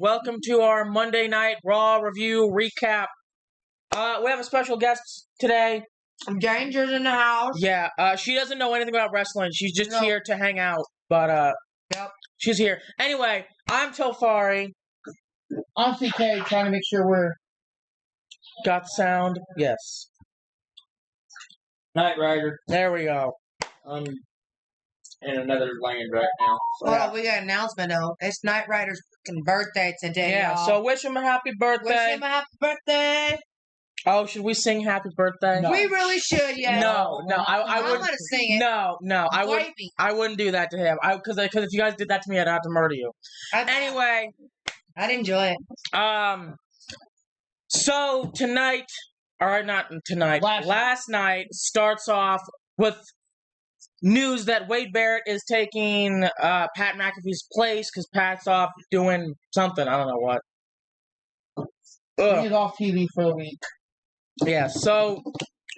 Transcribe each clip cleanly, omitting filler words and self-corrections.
Welcome to our Monday Night Raw Review Recap. We have a special guest today. Danger's in the house. Yeah, she doesn't know anything about wrestling. She's just Nope. here to hang out, but Yep. she's here. Anyway, I'm Tofari. I'm CK, trying to make sure we're... Got sound? Yes. Knight Rider. There we go. I'm in another land right now. Oh, we got an announcement, though. It's Knight Rider's fucking birthday today, Yeah, y'all. so wish him a happy birthday. Wish him a happy birthday. Oh, should we sing happy birthday? No. We really should, yeah. No, I wouldn't. I'm gonna sing it. No, I wouldn't do that to him. Because if you guys did that to me, I'd have to murder you. Anyway, I'd enjoy it. So tonight, or not tonight, last night starts off with news that Wade Barrett is taking Pat McAfee's place because Pat's off doing something. I don't know what. He's off TV for a week. Yeah, so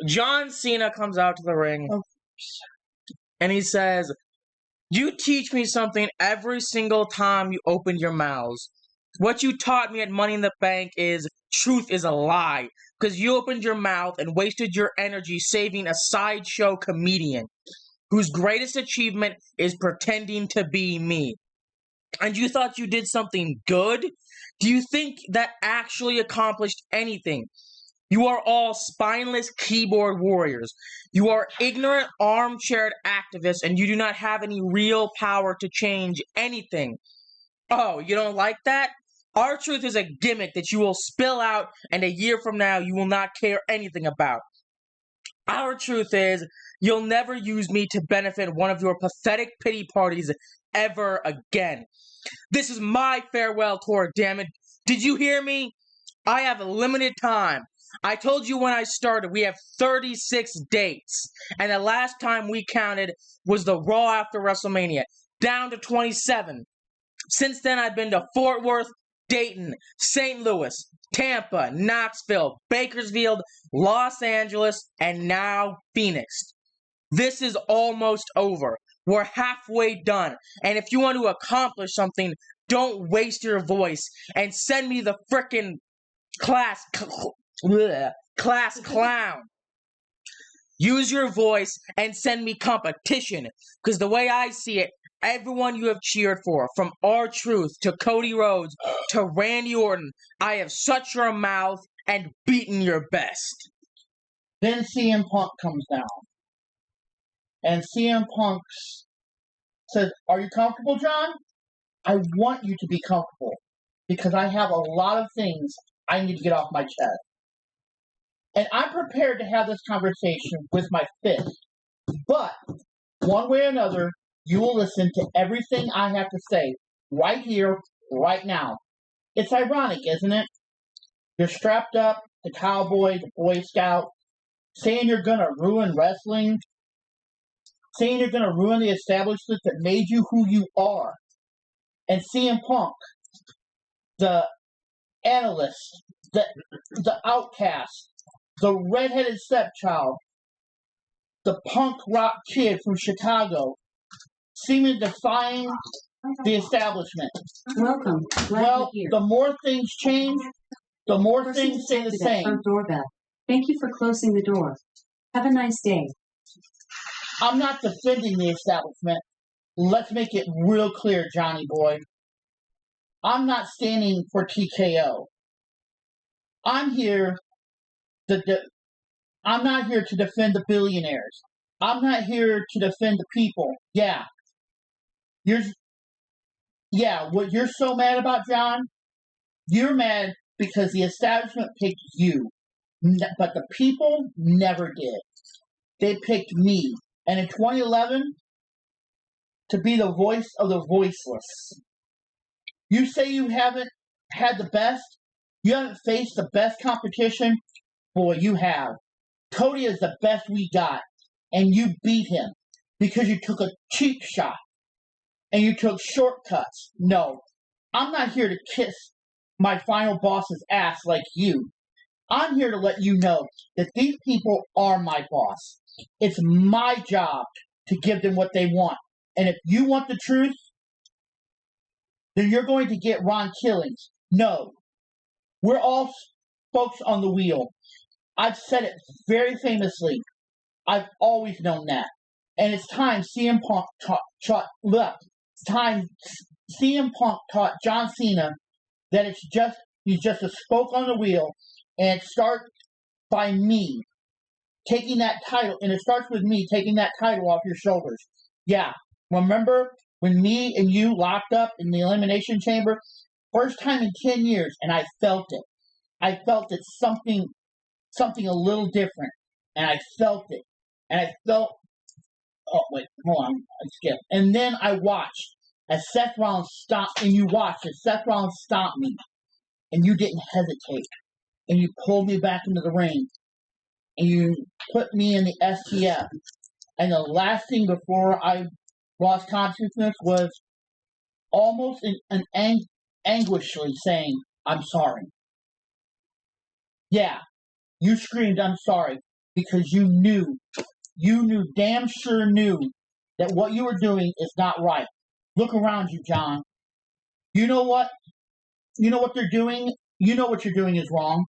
John Cena comes out to the ring and he says, "You teach me something every single time you open your mouths. What you taught me at Money in the Bank is truth is a lie because you opened your mouth and wasted your energy saving a sideshow comedian whose greatest achievement is pretending to be me. And you thought you did something good? Do you think that actually accomplished anything? You are all spineless keyboard warriors. You are ignorant armchair activists, and you do not have any real power to change anything. Oh, you don't like that? Our truth is a gimmick that you will spill out, and a year from now you will not care anything about. Our truth is, you'll never use me to benefit one of your pathetic pity parties ever again. This is my farewell tour, damn it. Did you hear me? I have a limited time. I told you when I started, we have 36 dates. And the last time we counted was the Raw after WrestleMania, down to 27. Since then, I've been to Fort Worth, Dayton, St. Louis, Tampa, Knoxville, Bakersfield, Los Angeles, and now Phoenix. This is almost over. We're halfway done. And if you want to accomplish something, don't waste your voice and send me the frickin' class clown. Use your voice and send me competition. Because the way I see it, everyone you have cheered for, from R-Truth to Cody Rhodes to Randy Orton, I have shut your mouth and beaten your best." Then CM Punk comes down. And CM Punk says, "Are you comfortable, John? I want you to be comfortable. Because I have a lot of things I need to get off my chest. And I'm prepared to have this conversation with my fist. But, one way or another, you will listen to everything I have to say right here, right now. It's ironic, isn't it? You're strapped up, the cowboy, the Boy Scout, saying you're going to ruin wrestling, saying you're going to ruin the establishment that made you who you are. And CM Punk, the analyst, the outcast, the redheaded stepchild, the punk rock kid from Chicago, seeming defying the establishment. Welcome. Well, the more things change, the more Proceed things to stay tap the that same. front doorbell. Thank you for closing the door. Have a nice day. I'm not defending the establishment. Let's make it real clear, Johnny boy. I'm not standing for TKO. I'm not here to defend the billionaires. I'm not here to defend the people. Yeah. What you're so mad about, John, you're mad because the establishment picked you. But the people never did. They picked me. And in 2011, to be the voice of the voiceless. You say you haven't had the best? You haven't faced the best competition? Boy, you have. Cody is the best we got. And you beat him. Because you took a cheap shot. And you took shortcuts. No. I'm not here to kiss my final boss's ass like you. I'm here to let you know that these people are my boss. It's my job to give them what they want. And if you want the truth, then you're going to get Ron Killings. No. We're all spokes on the wheel. I've said it very famously. I've always known that. And it's time CM Punk taught John Cena that he's just a spoke on the wheel, and it starts by me taking that title, and it starts with me taking that title off your shoulders. Yeah. Remember when me and you locked up in the Elimination Chamber? First time in 10 years, and I felt it. I felt it something a little different, and I felt it. And I felt, oh, wait, hold on, I skipped. And then I watched as Seth Rollins stomped, and you watched as Seth Rollins stomped me, and you didn't hesitate. And you pulled me back into the ring, and you put me in the STF. And the last thing before I lost consciousness was almost an anguishly saying, "I'm sorry." Yeah, you screamed, "I'm sorry," because you damn sure knew that what you were doing is not right. Look around you, John. You know what? You know what they're doing? You know what you're doing is wrong.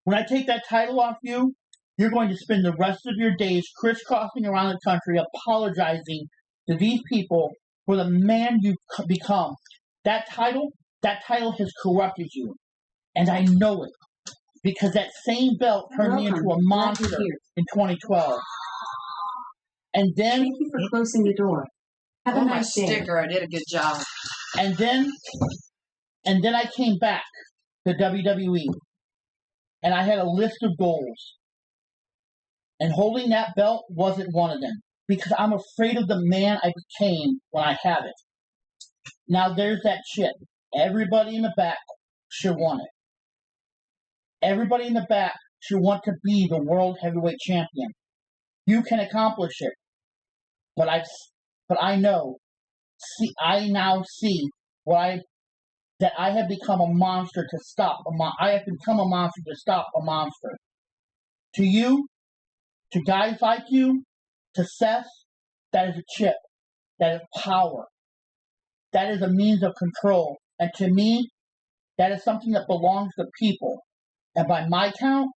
When I take that title off you, you're going to spend the rest of your days crisscrossing around the country apologizing to these people for the man you've become. That title has corrupted you. And I know it. Because that same belt turned me into a monster in 2012. And then... Thank you for closing the door. Have a nice day. Sticker, I did a good job. And then I came back to WWE. And I had a list of goals. And holding that belt wasn't one of them. Because I'm afraid of the man I became when I have it. Now there's that chip. Everybody in the back should want it. Everybody in the back should want to be the World Heavyweight Champion. You can accomplish it. But I know. I now see that I have become a monster to stop I have become a monster to stop a monster. To you, to guys like you, to Seth, that is a chip. That is power. That is a means of control. And to me, that is something that belongs to people. And by my count,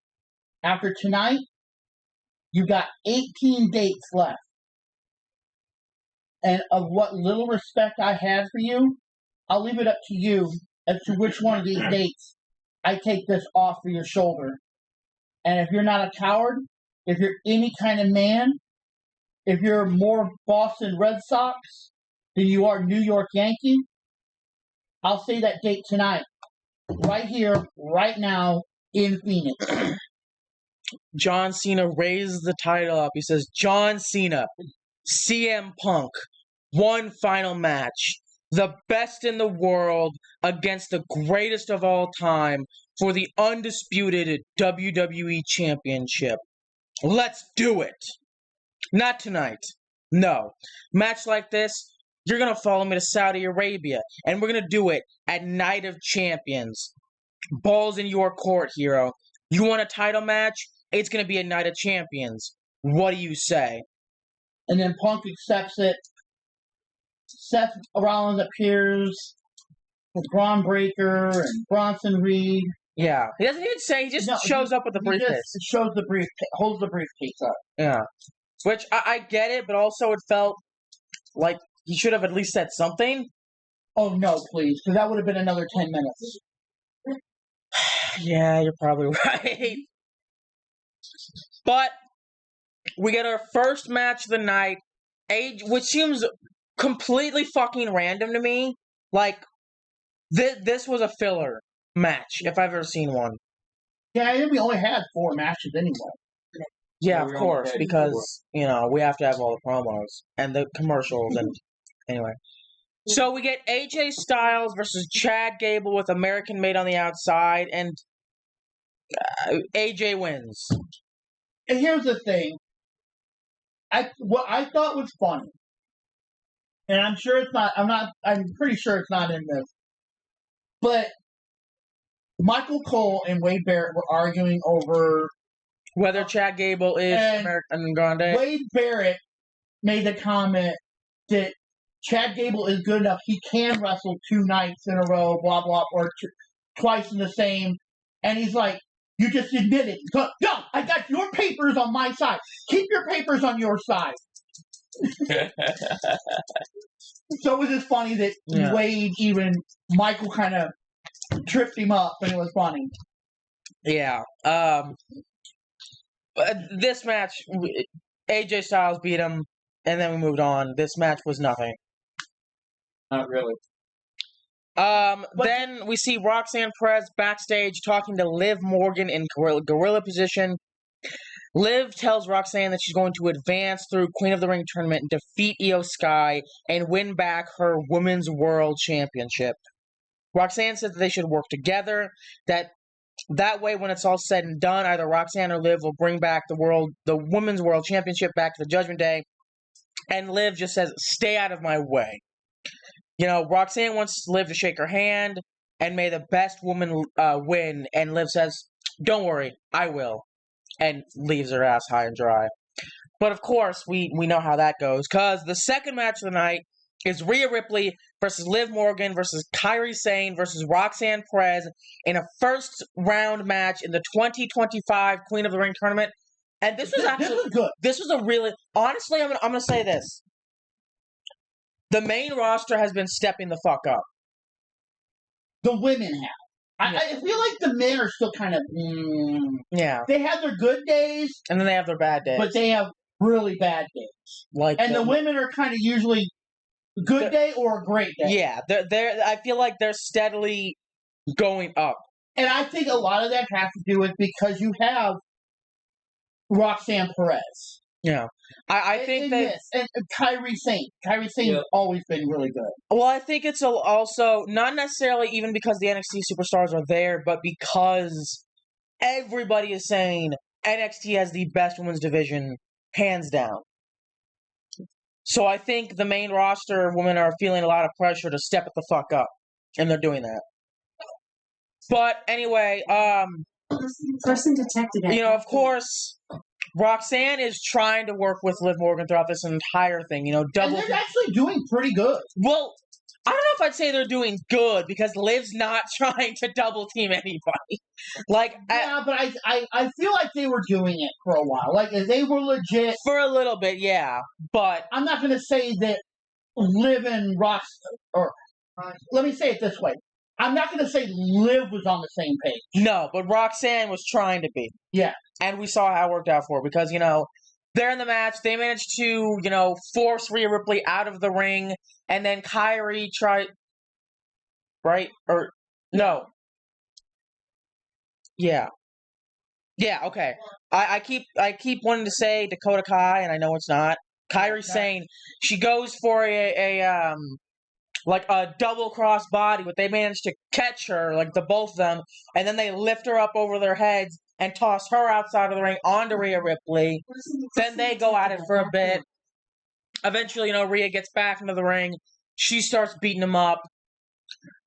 after tonight, you got 18 dates left. And of what little respect I have for you, I'll leave it up to you as to which one of these dates I take this off of your shoulder. And if you're not a coward, if you're any kind of man, if you're more Boston Red Sox than you are New York Yankee, I'll say that date tonight. Right here, right now, in Phoenix. John Cena raises the title up. He says, John Cena, CM Punk, one final match. The best in the world against the greatest of all time for the undisputed WWE Championship. Let's do it. Not tonight. No. Match like this, you're going to follow me to Saudi Arabia. And we're going to do it at Night of Champions. Ball's in your court, hero. You want a title match? It's going to be a Night of Champions. What do you say? And then Punk accepts it. Seth Rollins appears with Braun Breaker and Bronson Reed. Yeah. He doesn't even say, he just shows up with the briefcase. He shows the briefcase, holds the briefcase up. Yeah. Which, I get it, but also it felt like he should have at least said something. Oh, no, please, because that would have been another 10 minutes. Yeah, you're probably right. But we get our first match of the night, which seems completely fucking random to me. Like, this was a filler match, if I've ever seen one. Yeah, I think we only had 4 matches anyway. Yeah, of course, because, we have to have all the promos and the commercials and anyway. So we get AJ Styles versus Chad Gable with American Made on the outside, and AJ wins. And here's the thing. What I thought was funny, and I'm pretty sure it's not in this, but Michael Cole and Wade Barrett were arguing over whether Chad Gable is American Grande. Wade Barrett made the comment that Chad Gable is good enough. He can wrestle 2 nights in a row, blah, blah, or twice in the same. And he's like, you just admitted. No, I got your papers on my side. Keep your papers on your side. So it was just funny that Wade, even Michael kind of tripped him up, and it was funny. Yeah. This match, AJ Styles beat him, and then we moved on. This match was nothing. Not really. Then we see Roxanne Perez backstage talking to Liv Morgan in gorilla position. Liv tells Roxanne that she's going to advance through Queen of the Ring tournament and defeat Io Sky and win back her Women's World Championship. Roxanne said that they should work together, that way when it's all said and done, either Roxanne or Liv will bring back the Women's World Championship back to the Judgment Day, and Liv just says, stay out of my way. Roxanne wants Liv to shake her hand, and may the best woman win, and Liv says, don't worry, I will, and leaves her ass high and dry. But of course, we know how that goes, because the second match of the night is Rhea Ripley versus Liv Morgan versus Kairi Sane versus Roxanne Perez in a first round match in the 2025 Queen of the Ring tournament. And this was actually good. This was a really, honestly, I'm gonna say this. The main roster has been stepping the fuck up. The women have. I feel like the men are still kind of. Yeah. They have their good days, and then they have their bad days. But they have really bad days. The women are kind of usually good day or a great day. Yeah, they're. I feel like they're steadily going up, and I think a lot of that has to do with because you have Roxanne Perez. Yeah, I think that and Kairi Sane. Kairi Sane has always been really good. Well, I think it's also not necessarily even because the NXT superstars are there, but because everybody is saying NXT has the best women's division, hands down. So I think the main roster women are feeling a lot of pressure to step it the fuck up, and they're doing that. But anyway, person detected. Of course, Roxanne is trying to work with Liv Morgan throughout this entire thing. And they're actually doing pretty good. Well, I don't know if I'd say they're doing good because Liv's not trying to double team anybody. But I feel like they were doing it for a while. Like they were legit for a little bit, yeah. But I'm not going to say that Liv and Rox, or let me say it this way: I'm not going to say Liv was on the same page. No, but Roxanne was trying to be. Yeah, and we saw how it worked out for her because they're in the match. They managed to, force Rhea Ripley out of the ring. And then Kairi tried... Right? Or... No. Yeah. Yeah, okay. I keep wanting to say Dakota Kai, and I know it's not. Kairi Sane, she goes for a double cross body, but they managed to catch her, the both of them, and then they lift her up over their heads and toss her outside of the ring onto Rhea Ripley. Then they go at it for a bit. Eventually, Rhea gets back into the ring. She starts beating him up.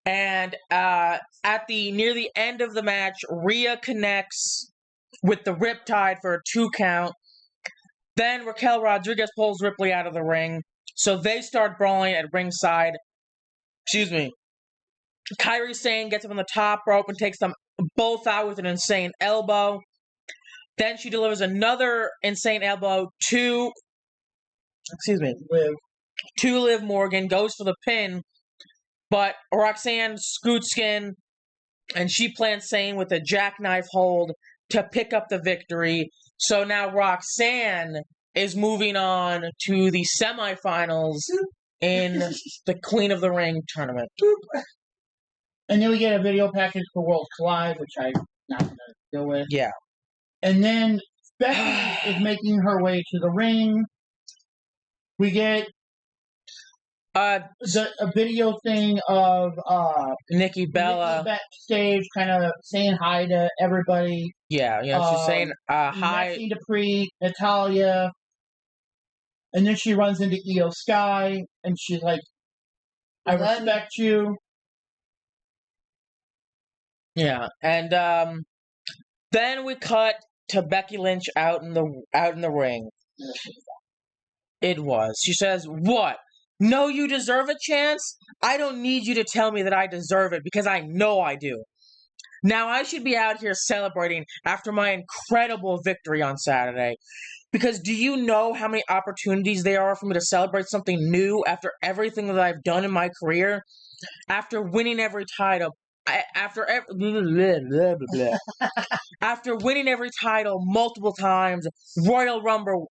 And near the end of the match, Rhea connects with the Riptide for a 2 count. Then Raquel Rodriguez pulls Ripley out of the ring. So they start brawling at ringside. Excuse me. Kairi Sane gets up on the top rope and takes them both out with an insane elbow. Then she delivers another insane elbow to Liv Morgan, goes for the pin, but Roxanne scoots in, and she plants Sane with a jackknife hold to pick up the victory. So now Roxanne is moving on to the semifinals in the Queen of the Ring tournament. And then we get a video package for Worlds Collide, which I'm not going to deal with. Yeah. And then Becky is making her way to the ring. We get a video thing of Nikki Bella backstage, kind of saying hi to everybody. Yeah, she's saying hi. Maxine Dupree, Natalia. And then she runs into Io Sky, and she's like, I respect you. Yeah, and then we cut to Becky Lynch out in the ring. It was. She says, "What? No, you deserve a chance? I don't need you to tell me that I deserve it because I know I do. Now I should be out here celebrating after my incredible victory on Saturday. Because do you know how many opportunities there are for me to celebrate something new after everything that I've done in my career? After winning every title, after after winning every title multiple times, Royal Rumble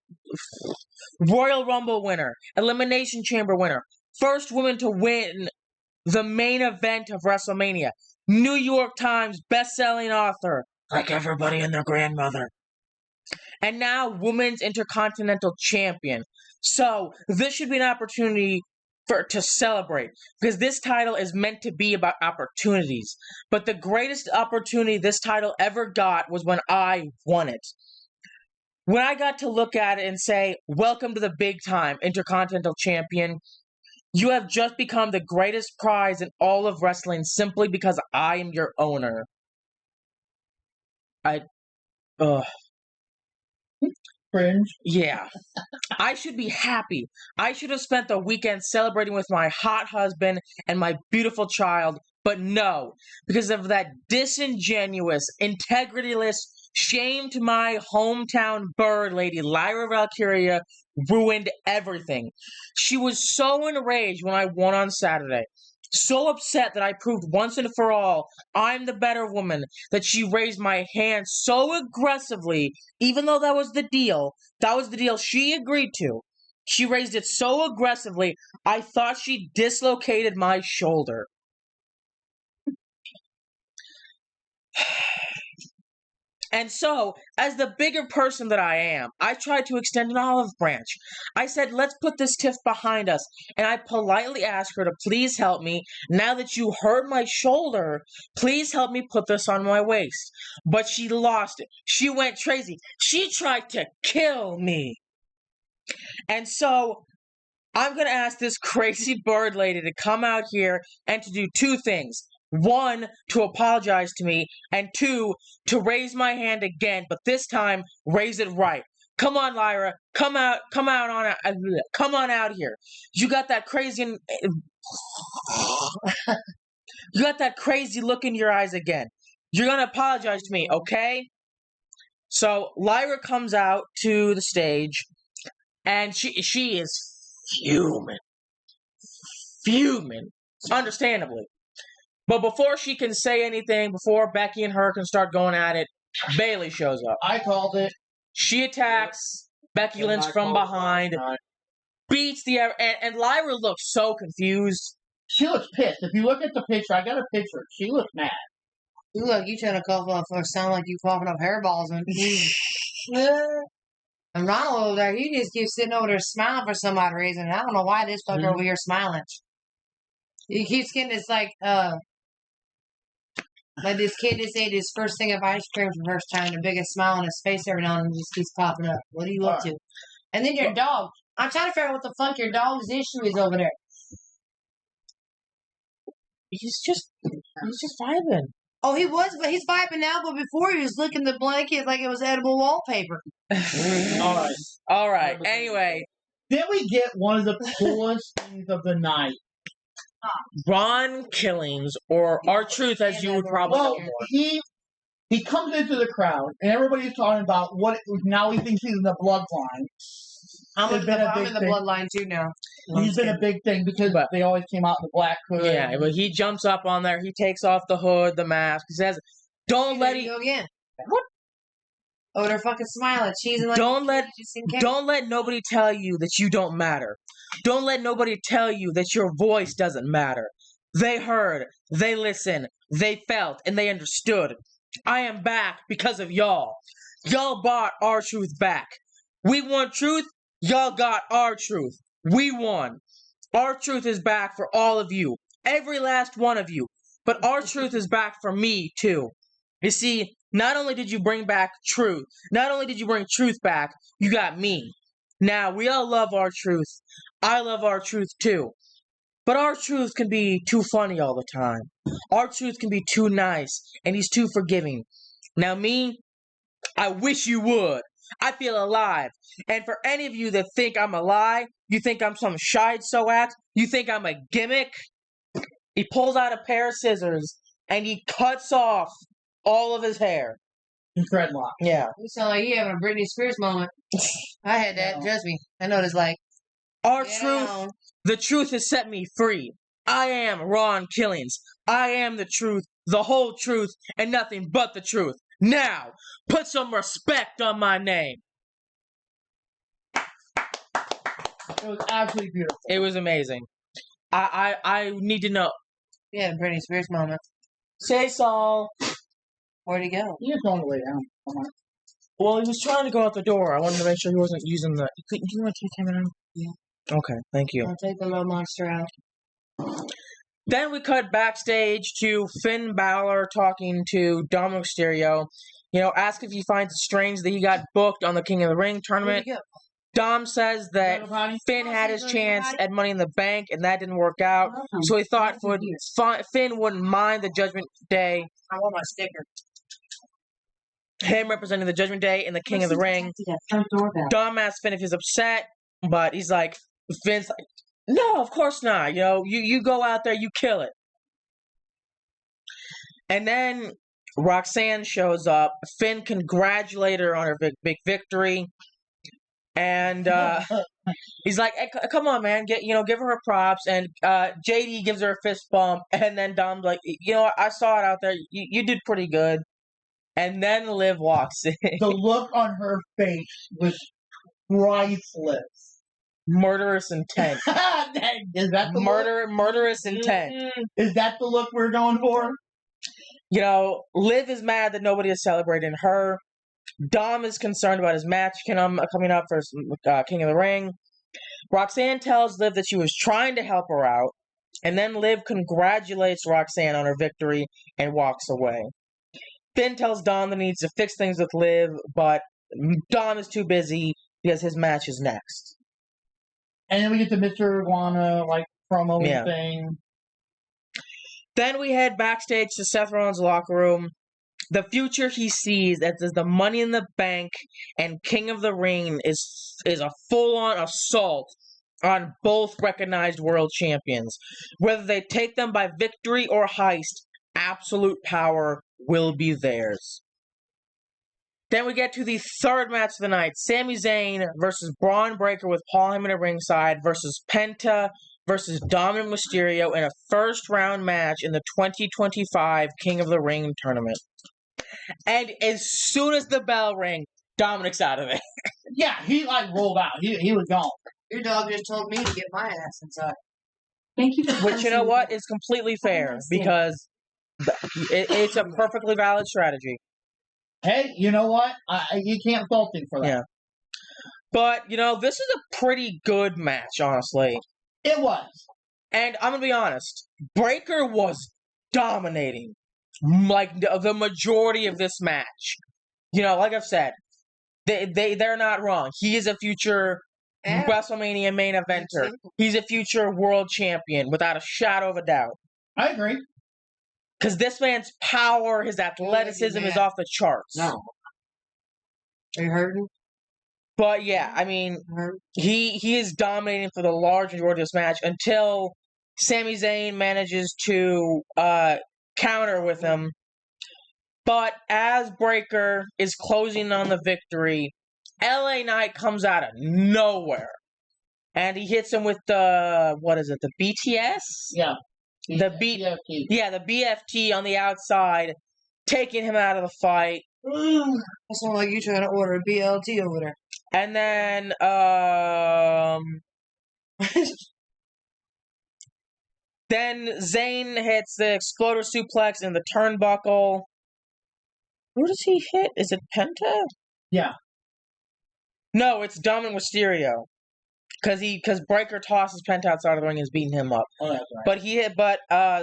winner, Elimination Chamber winner, first woman to win the main event of WrestleMania, New York Times best-selling author, like everybody and their grandmother, and now Women's Intercontinental Champion. So this should be an opportunity to celebrate, because this title is meant to be about opportunities. But the greatest opportunity this title ever got was when I won it. When I got to look at it and say, welcome to the big time, Intercontinental Champion, you have just become the greatest prize in all of wrestling simply because I am your owner. Cringe. Yeah. I should be happy. I should have spent the weekend celebrating with my hot husband and my beautiful child, but no, because of that disingenuous, integrityless, shame to my hometown bird lady, Lyra Valkyria, ruined everything. She was so enraged when I won on Saturday. So upset that I proved once and for all I'm the better woman, that she raised my hand so aggressively, even though that was the deal. That was the deal she agreed to. She raised it so aggressively, I thought she dislocated my shoulder. And so, as the bigger person that I am, I tried to extend an olive branch. I said, let's put this tiff behind us. And I politely asked her to please help me. Now that you hurt my shoulder, please help me put this on my waist. But she lost it. She went crazy. She tried to kill me. And so, I'm going to ask this crazy bird lady to come out here and to do two things. One, to apologize to me, and two, to raise my hand again, but this time, raise it right. Come on, Lyra. Come on out here. You got that crazy look in your eyes again. You're going to apologize to me, okay? So, Lyra comes out to the stage, and she is fuming, understandably. But before she can say anything, before Becky and her can start going at it, Bayley shows up. I called it. She attacks Becky Lynch from behind, beats the and Lyra looks so confused. She looks pissed. If you look at the picture, I got a picture. She looks mad. Look, you trying to cough up or sound like you coughing up hairballs and and Ronald over there, he just keeps sitting over there smiling for some odd reason. I don't know why this fucker over here smiling. He keeps getting this like this kid just ate his first thing of ice cream for the first time, the biggest smile on his face every now and then just keeps popping up. What are you up to? And then your dog. I'm trying to figure out what the fuck your dog's issue is over there. He's just vibing. Oh, he was, but he's vibing now, but before he was licking the blanket like it was edible wallpaper. All right. Anyway. Then we get one of the coolest things of the night. Ron Killings, or R-Truth, as you would probably know. He comes into the crowd, and everybody's talking about what. Now he thinks he's in the bloodline. I'm in the bloodline too now. He's been a big thing because they always came out in the black hood. Yeah, but he jumps up on there. He takes off the hood, the mask. He says, "Don't let it go again." What? Oh, they're fucking smiling, cheesing like. Don't let nobody tell you that you don't matter. Don't let nobody tell you that your voice doesn't matter. They heard, they listened, they felt, and they understood. I am back because of y'all. Y'all bought R-Truth back. We want truth. Y'all got R-Truth. We won. R-Truth is back for all of you. Every last one of you. But R-Truth is back for me, too. You see, not only did you bring back truth, not only did you bring truth back, you got me. Now, we all love R-Truth. I love R-Truth, too. But R-Truth can be too funny all the time. R-Truth can be too nice, and he's too forgiving. Now, me, I wish you would. I feel alive. And for any of you that think I'm a lie, you think I'm some so act, you think I'm a gimmick, he pulls out a pair of scissors and he cuts off all of his hair. Dreadlock. Yeah. You sound like you having a Britney Spears moment. I had that. No. Trust me. I know what it's like. Our Get truth, down. the truth has set me free. I am Ron Killings. I am the truth, the whole truth, and nothing but the truth. Now, put some respect on my name. It was absolutely beautiful. It was amazing. I need to know. Yeah, Britney Spears moment. Say Saul. Where'd he go? He was going to lay down. Come on. Well, he was trying to go out the door. I wanted to make sure he wasn't using the. Do you want to take him out? Yeah. Okay, thank you. I'll take the little monster out. Then we cut backstage to Finn Balor talking to Dominic Mysterio. You know, ask if he finds it strange that he got booked on the King of the Ring tournament. Where'd he go? Dom says that Little potty? Finn had his chance at Money in the Bank, and that didn't work out. So he thought Finn wouldn't mind the Judgment Day, I want my sticker. him representing the Judgment Day in the King of the Ring. Front doorbell. Dom asks Finn if he's upset, but he's like, Finn's like, no, of course not. You know, you go out there, you kill it. And then Roxanne shows up. Finn congratulates her on her big victory. And he's like, hey, come on, man, give her props. And JD gives her a fist bump. And then Dom's like, you know what? I saw it out there. You did pretty good. And then Liv walks in. The look on her face was priceless. Murderous intent. Is that the look? Murderous intent. Is that the look we're going for? You know, Liv is mad that nobody is celebrating her. Dom is concerned about his match coming up for King of the Ring. Roxanne tells Liv that she was trying to help her out. And then Liv congratulates Roxanne on her victory and walks away. Finn tells Dom that he needs to fix things with Liv, but Dom is too busy because his match is next. And then we get the Mr. Iguana, promo thing. Then we head backstage to Seth Rollins' locker room. The future he sees as the Money in the Bank and King of the Ring is a full-on assault on both recognized world champions. Whether they take them by victory or heist, absolute power will be theirs. Then we get to the third match of the night. Sami Zayn versus Braun Breaker with Paul Heyman at ringside versus Penta versus Dominic Mysterio in a first-round match in the 2025 King of the Ring tournament. And as soon as the bell rang, Dominic's out of it. Yeah, he rolled out. He was gone. Your dog just told me to get my ass inside. Thank you for Which, you know what, is completely fair because it's a perfectly valid strategy. Hey, you know what? You can't fault him for that. Yeah. But, this is a pretty good match, honestly. It was. And I'm going to be honest. Breaker was dominating. Like, the majority of this match. Like I've said, they're not wrong. He is a future WrestleMania main eventer. He's a future world champion, without a shadow of a doubt. I agree. Because this man's power, his athleticism is off the charts. No. Are you hurting? But yeah, I mean, he is dominating for the large majority of this match until Sami Zayn manages to counter with him. But as Breaker is closing on the victory, LA Knight comes out of nowhere. And he hits him with the BTS? Yeah. The BFT on the outside, taking him out of the fight. That sounds like you trying to order a BLT over there. And then, then Zayn hits the exploder suplex in the turnbuckle. Who does he hit? Is it Penta? Yeah. No, it's Dominic Mysterio. Because Breaker tosses Penta outside of the ring and is beating him up. Oh, that's right. But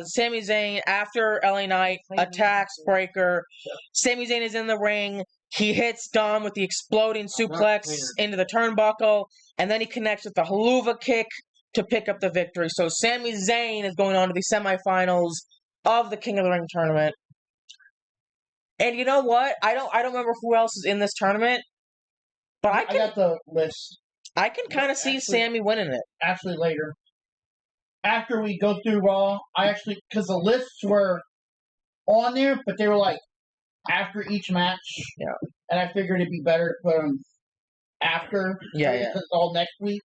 Sami Zayn, after LA Knight attacks Breaker, Sami Zayn is in the ring. He hits Dom with the exploding suplex into the turnbuckle, and then he connects with the Haluva kick to pick up the victory. So Sami Zayn is going on to the semifinals of the King of the Ring tournament. And you know what? I don't remember who else is in this tournament. But I got the list I can kind of see Actually- Sammy winning it. actually later. After we go through Raw, because the lists were on there, but they were like after each match. Yeah. And I figured it'd be better to put them after. Yeah, because yeah. it's all next week.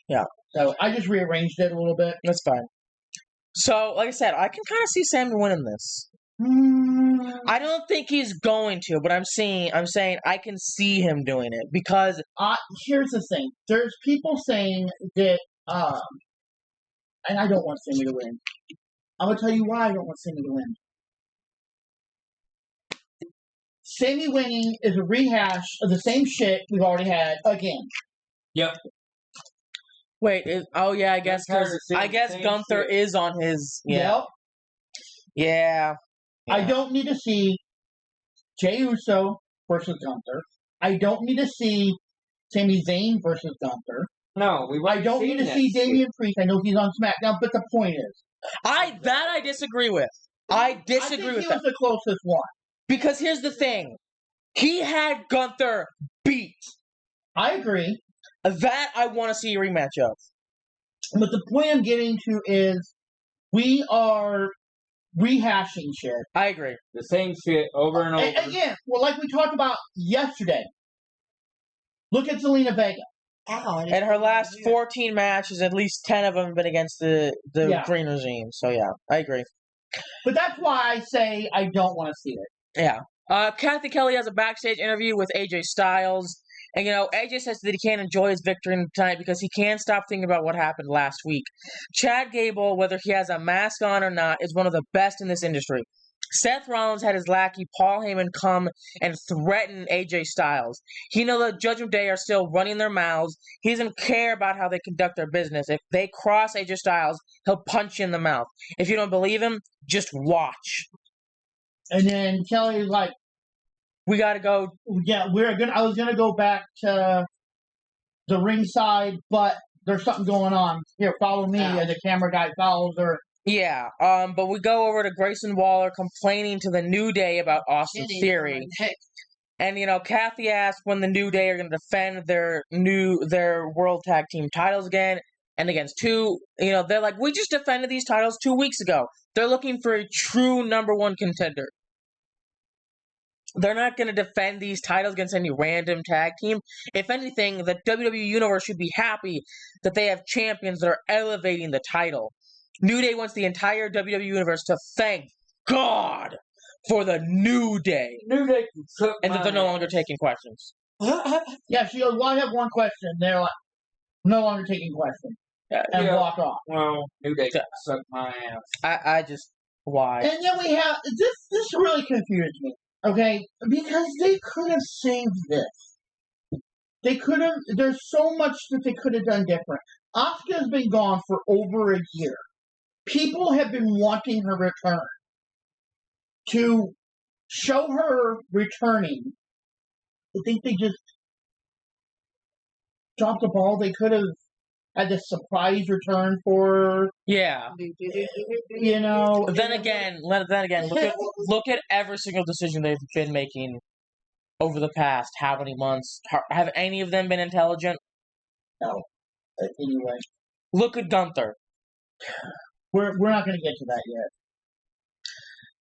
Yeah. So I just rearranged it a little bit. That's fine. So, like I said, I can kind of see Sammy winning this. I don't think he's going to, but I'm saying I can see him doing it because Here's the thing. There's people saying that, and I don't want Sammy to win. I'm going to tell you why I don't want Sammy to win. Sammy winning is a rehash of the same shit we've already had again. Yep. wait, I guess I'm tired of seeing I guess the same Gunther shit. is on his Yep. yeah. I don't need to see Jey Uso versus Gunther. I don't need to see Sami Zayn versus Gunther. No, we. I don't need to see Damian Priest. I know he's on SmackDown, but the point is, I disagree with. I disagree I think with he that was the closest one. because here's the thing: he had Gunther beat. I agree, That I want to see a rematch of. but the point I'm getting to is we are rehashing shit. I agree. The same shit over and over. And again, well, like we talked about yesterday. Look at Zelina Vega. Ow, And her last 14 matches, at least 10 of them have been against the Yeah. Green regime. So yeah, I agree. But that's why I say I don't want to see it. Yeah. Kathy Kelly has a backstage interview with AJ Styles. And, AJ says that he can't enjoy his victory tonight because he can't stop thinking about what happened last week. Chad Gable, whether he has a mask on or not, is one of the best in this industry. Seth Rollins had his lackey Paul Heyman come and threaten AJ Styles. He knows that Judgment Day are still running their mouths. He doesn't care about how they conduct their business. If they cross AJ Styles, he'll punch you in the mouth. If you don't believe him, just watch. And then Kelly's like, We gotta go. yeah, I was gonna go back to the ringside, but there's something going on. Here, follow me. Ow. And the camera guy follows her. Yeah, but we go over to Grayson Waller complaining to the New Day about Austin Theory. And, Kathy asked when the New Day are going to defend their World Tag Team titles again. And against they're like, we just defended these titles 2 weeks ago. They're looking for a true number one contender. They're not going to defend these titles against any random tag team. If anything, the WWE Universe should be happy that they have champions that are elevating the title. New Day wants the entire WWE Universe to thank God for the New Day. New Day can suck And that they're no longer ass. taking questions. Yeah, she goes, well, I have one question. They're like, no longer taking questions. And Yeah. walk off. Well, New Day can suck my ass. I just, why? And then we have, this really confused me. Okay? Because they could have saved this. They could have, there's so much that they could have done different. Asuka's been gone for over a year. People have been wanting her return. To show her returning, I think they just dropped the ball. They could have had this surprise return for her. Yeah. Then again, look at every single decision they've been making over the past how many months. Have any of them been intelligent? No. Anyway. Look at Gunther. We're not going to get to that yet.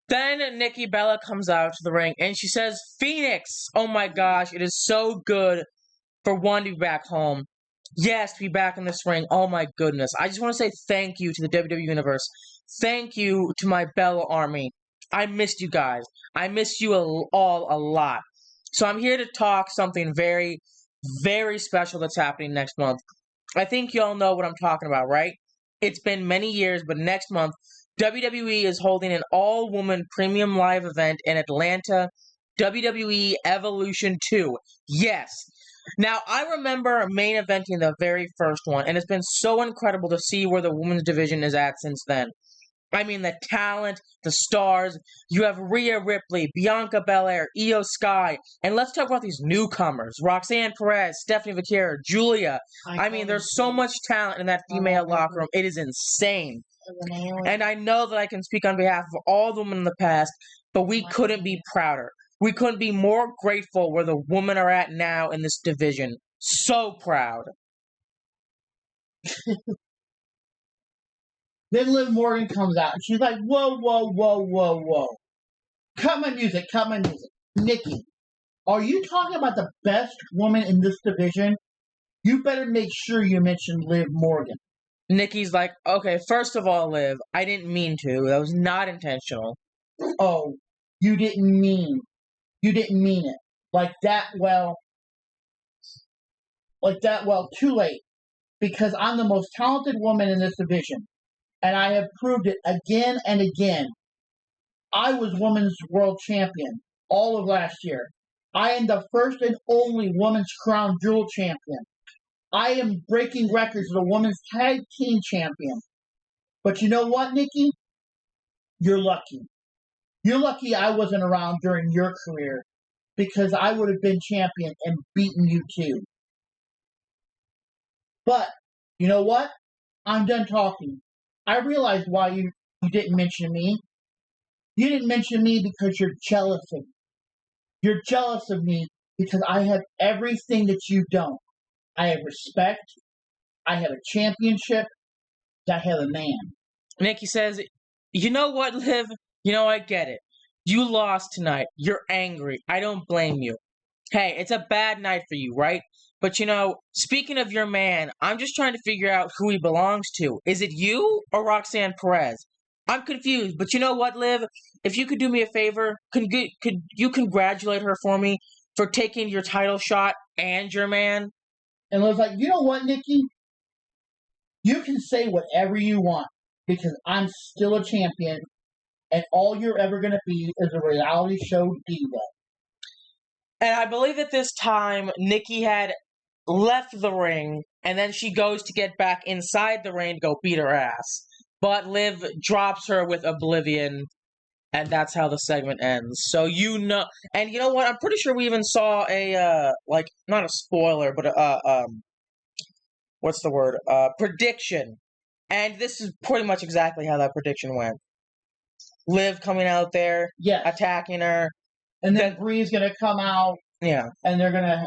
Then Nikki Bella comes out to the ring and she says, Phoenix! Oh my gosh, it is so good for one to be back home. Yes, to be back in this ring. Oh my goodness. I just want to say thank you to the WWE Universe. Thank you to my Bella Army. I missed you guys. I missed you all a lot. So I'm here to talk something very, very special that's happening next month. I think y'all know what I'm talking about, right? It's been many years, but next month, WWE is holding an all-woman premium live event in Atlanta, WWE Evolution 2. Yes. Now, I remember main eventing the very first one, and it's been so incredible to see where the women's division is at since then. I mean, the talent, the stars. You have Rhea Ripley, Bianca Belair, Io Sky, and let's talk about these newcomers. Roxanne Perez, Stephanie Vaquera, Julia. I mean, there's so much talent in that female locker room. It is insane. And I know that I can speak on behalf of all the women in the past, but we couldn't be prouder. We couldn't be more grateful where the women are at now in this division. So proud. Then Liv Morgan comes out and she's like, whoa, whoa, whoa, whoa, whoa. Cut my music, cut my music. Nikki, are you talking about the best woman in this division? You better make sure you mention Liv Morgan. Nikki's like, okay, first of all, Liv, I didn't mean to. That was not intentional. Oh, you didn't mean it. Like that, well, too late. Because I'm the most talented woman in this division. And I have proved it again and again. I was women's world champion all of last year. I am the first and only women's crown jewel champion. I am breaking records as a women's tag team champion. But you know what, Nikki? You're lucky. You're lucky I wasn't around during your career, because I would have been champion and beaten you too. But, you know what? I'm done talking. I realize why you didn't mention me. You didn't mention me because you're jealous of me. You're jealous of me because I have everything that you don't. I have respect. I have a championship. I have a man. Nikki says, you know what, Liv? You know, I get it. You lost tonight. You're angry. I don't blame you. Hey, it's a bad night for you, right? But you know, speaking of your man, I'm just trying to figure out who he belongs to. Is it you or Roxanne Perez? I'm confused, but you know what, Liv? If you could do me a favor, could you congratulate her for me for taking your title shot and your man? And Liv's like, you know what, Nikki? You can say whatever you want, because I'm still a champion, and all you're ever going to be is a reality show diva. And I believe at this time, Nikki had left the ring, and then she goes to get back inside the ring to go beat her ass. But Liv drops her with Oblivion, and that's how the segment ends. So you know, and you know what? I'm pretty sure we even saw a not a spoiler, but what's the word? Prediction. And this is pretty much exactly how that prediction went. Liv coming out there, yes, attacking her, and then Bree's gonna come out, yeah, and they're gonna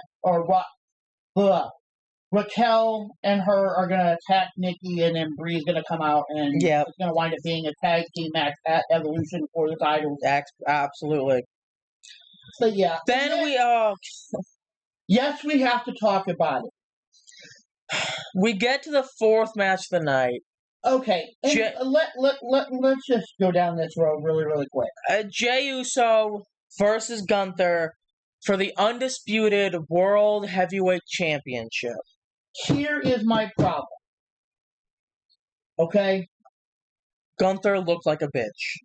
Raquel and her are gonna attack Nikki, and then Bree's gonna come out, and it's gonna wind up being a tag team match at Evolution for the titles. Absolutely. So yeah. Then yes, we have to talk about it. We get to the fourth match of the night. Okay, and let's just go down this road really, really quick. Jey Uso versus Gunther for the undisputed World Heavyweight Championship. Here is my problem. Okay? Gunther looked like a bitch.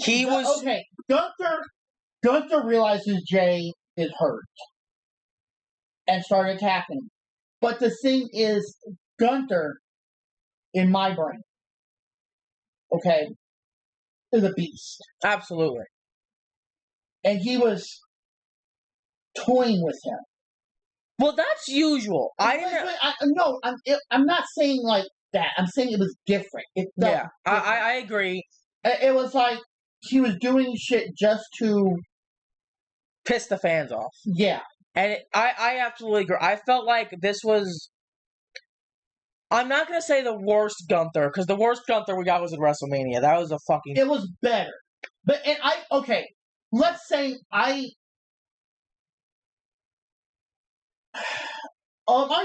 Okay, Gunther realizes Jey is hurt and started attacking him. But the thing is, Gunther, in my brain, okay, is a beast. Absolutely. And he was toying with him. Well, that's usual. I'm not saying like that. I'm saying it was different. Different. I agree. It was like he was doing shit just to piss the fans off. Yeah. And I absolutely agree. I felt like this was... I'm not going to say the worst Gunther, because the worst Gunther we got was at WrestleMania. That was a fucking... It was better. Let's say I'm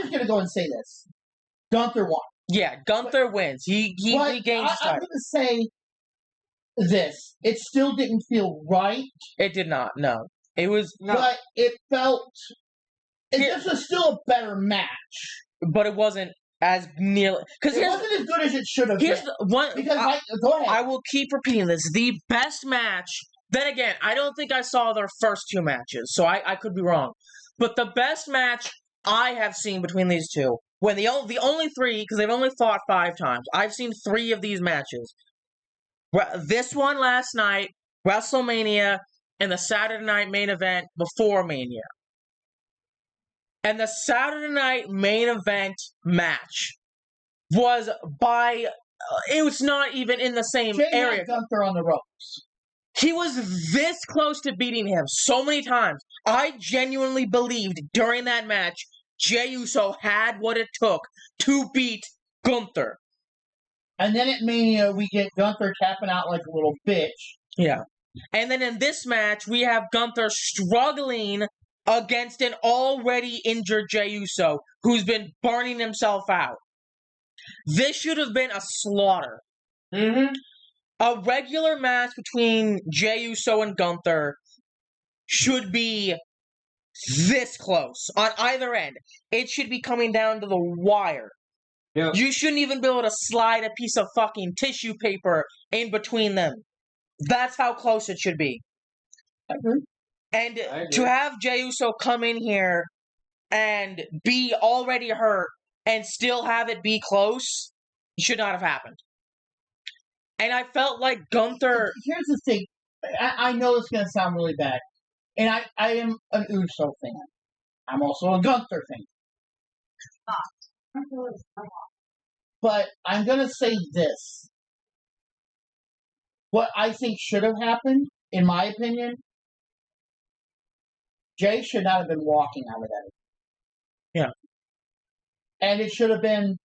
just going to go and say this. Gunther won. Yeah, Gunther wins. He gains his title. I'm going to say this. It still didn't feel right. It did not, no. It was... No. But it felt... This was still a better match. But it wasn't as nearly... It wasn't as good as it should have been. Go ahead. I will keep repeating this. The best match... Then again, I don't think I saw their first two matches, so I could be wrong. But the best match I have seen between these two, when the only three, because they've only fought 5 times, I've seen 3 of these matches. This one last night, WrestleMania, and the Saturday night main event before Mania. And the Saturday night main event match was by... it was not even in the same area. Gunther on the ropes. He was this close to beating him so many times. I genuinely believed during that match, Jey Uso had what it took to beat Gunther. And then at Mania, we get Gunther tapping out like a little bitch. Yeah. And then in this match, we have Gunther struggling against an already injured Jey Uso, who's been burning himself out. This should have been a slaughter. Mm-hmm. A regular match between Jey Uso and Gunther should be this close on either end. It should be coming down to the wire. Yep. You shouldn't even be able to slide a piece of fucking tissue paper in between them. That's how close it should be. I agree. And I agree. to have Jey Uso come in here and be already hurt and still have it be close should not have happened. And I felt like Gunther... Here's the thing. I know it's going to sound really bad. And I am an Uso fan. I'm also a Gunther fan. But I'm going to say this. What I think should have happened, in my opinion, Jay should not have been walking out of that. Yeah. And it should have been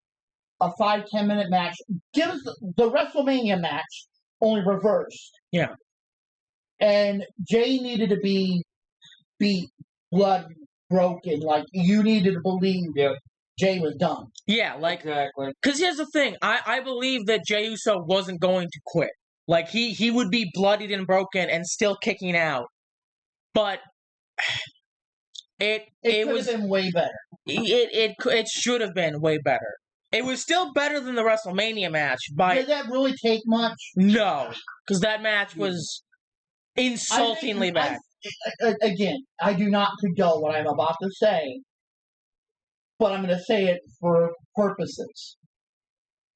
a 5-10 minute match. Give us the WrestleMania match, only reversed. Yeah. And Jay needed to be blood broken. Like, you needed to believe Jay was done. Yeah, like... Exactly. Because here's the thing. I believe that Jey Uso wasn't going to quit. Like, he would be bloodied and broken and still kicking out. But... It could was have been way better. It should have been way better. It was still better than the WrestleMania match. Did that really take much? No, because that match was insultingly bad. Again, I do not condone what I'm about to say, but I'm going to say it for purposes.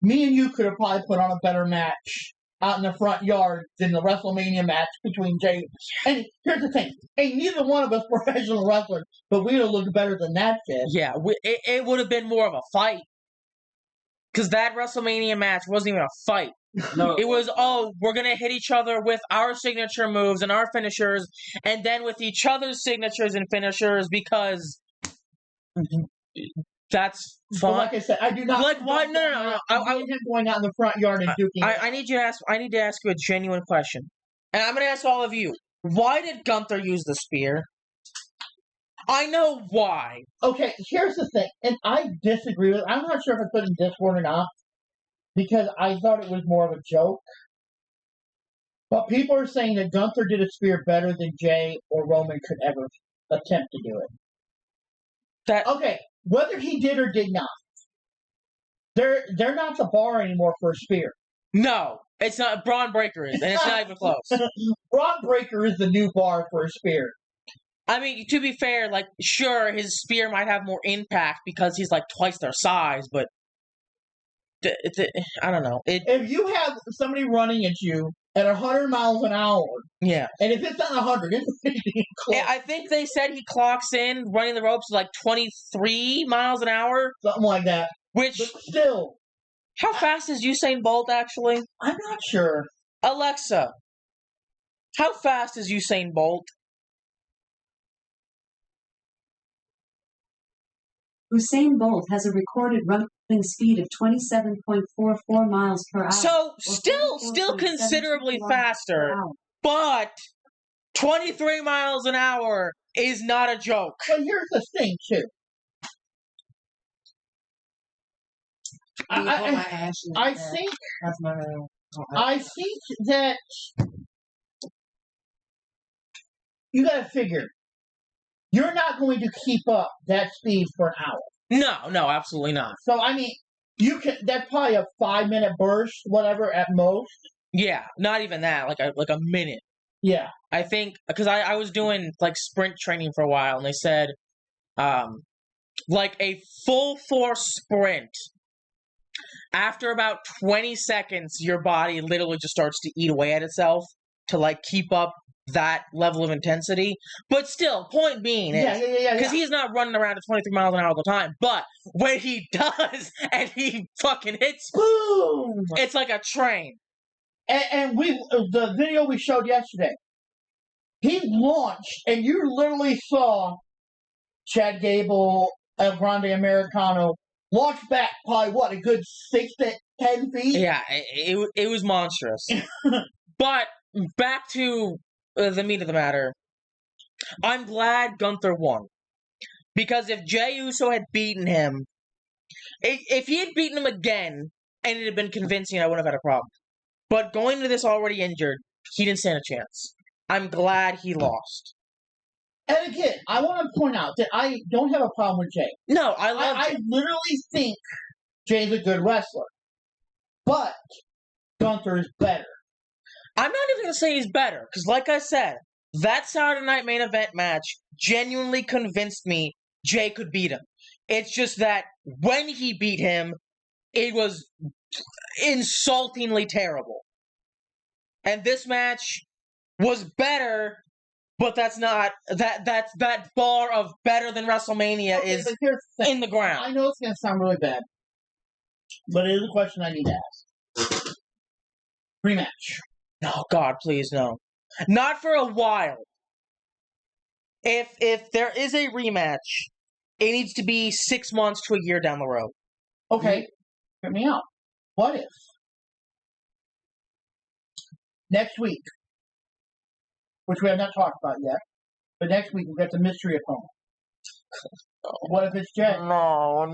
Me and you could have probably put on a better match out in the front yard than the WrestleMania match between Jay. And here's the thing. Ain't neither one of us professional wrestlers, but we would have looked better than that shit. Yeah, it would have been more of a fight. Because that WrestleMania match wasn't even a fight. No. It was, we're going to hit each other with our signature moves and our finishers, and then with each other's signatures and finishers, because that's fun. But like I said, I do not... Like, why? No. I'm going out in the front yard and duking. I need to ask you a genuine question. And I'm going to ask all of you. Why did Gunther use the spear? I know why. Okay, here's the thing, and I disagree with it. I'm not sure if I put it in Discord or not, because I thought it was more of a joke. But people are saying that Gunther did a spear better than Jay or Roman could ever attempt to do it. Okay, whether he did or did not, they're not the bar anymore for a spear. No, it's not. Braun Breaker is, and it's not even close. Braun Breaker is the new bar for a spear. I mean, to be fair, like, sure, his spear might have more impact because he's like twice their size, but I don't know. If you have somebody running at you at 100 miles an hour, yeah, and if it's not 100, it's 50 close. I think they said he clocks in running the ropes like 23 miles an hour, something like that. Which, but still, how fast is Usain Bolt actually? I'm not sure. Alexa, how fast is Usain Bolt? Usain Bolt has a recorded running speed of 27.44 miles per hour. So, still considerably faster, but 23 miles an hour is not a joke. But here's the thing, too. I think that you got to figure you're not going to keep up that speed for an hour. No, absolutely not. So I mean, that's probably a 5-minute burst, whatever at most. Yeah, not even that. Like a minute. Yeah, I think because I was doing like sprint training for a while, and they said, like a full force sprint. After about 20 seconds, your body literally just starts to eat away at itself to like keep up that level of intensity. But still, point being is, because he's not running around at 23 miles an hour all the time, but when he does and he fucking hits, boom, it's like a train. And the video we showed yesterday, he launched, and you literally saw Chad Gable, El Grande Americano launch back probably, what, a good 6 to 10 feet? Yeah, it was monstrous. But back to the meat of the matter. I'm glad Gunther won. Because if Jey Uso had beaten him, if he had beaten him again, and it had been convincing, I wouldn't have had a problem. But going to this already injured, he didn't stand a chance. I'm glad he lost. And again, I want to point out that I don't have a problem with Jey. No, I love I literally think Jay's a good wrestler. But Gunther is better. I'm not even going to say he's better, because like I said, that Saturday Night Main Event match genuinely convinced me Jey could beat him. It's just that when he beat him, it was insultingly terrible. And this match was better, but that's not that bar of better than WrestleMania is in the ground. I know it's going to sound really bad, but it is a question I need to ask. Rematch. No, God, please no. Not for a while. If there is a rematch, it needs to be 6 months to a year down the road. Okay, hear me out. What if next week, which we have not talked about yet, but next week we've got the mystery opponent. What if it's Jey? No.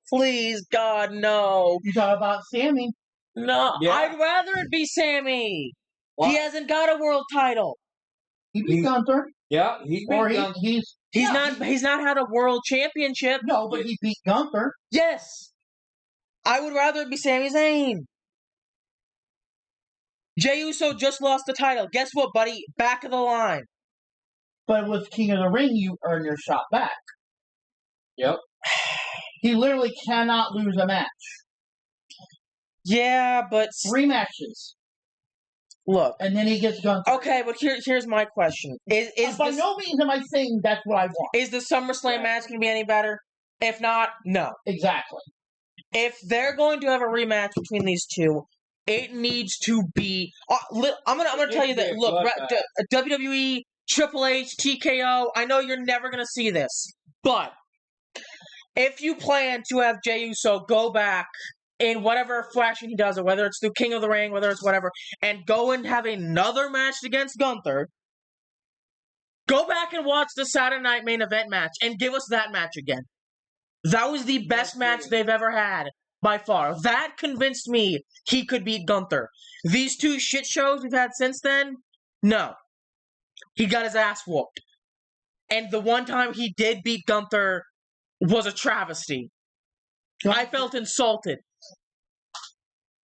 Please, God, no. You talk about Sammy. No, Yeah. I'd rather it be Sammy. What? He hasn't got a world title. He beat Gunther. Yeah, he's Or been done. He's yeah, not had a world championship. No, but he beat Gunther. Yes. I would rather it be Sami Zayn. Jey Uso just lost the title. Guess what, buddy? Back of the line. But with King of the Ring, you earn your shot back. Yep. He literally cannot lose a match. Yeah, but 3 matches. look. And then he gets Gunther. Okay, but here's my question. Is By this, no means am I saying that's what I want. is the SummerSlam match going to be any better? If not, no. Exactly. If they're going to have a rematch between these two, it needs to be. I'm gonna tell you that. Look, WWE, Triple H, TKO. I know you're never gonna see this, but if you plan to have Jey Uso go back in whatever fashion he does it, whether it's through King of the Ring, whether it's whatever, and go and have another match against Gunther, go back and watch the Saturday Night Main Event match and give us that match again. That was the best match they've ever had, by far. That convinced me he could beat Gunther. These 2 shit shows we've had since then, no. He got his ass whooped. And the one time he did beat Gunther was a travesty. I felt insulted.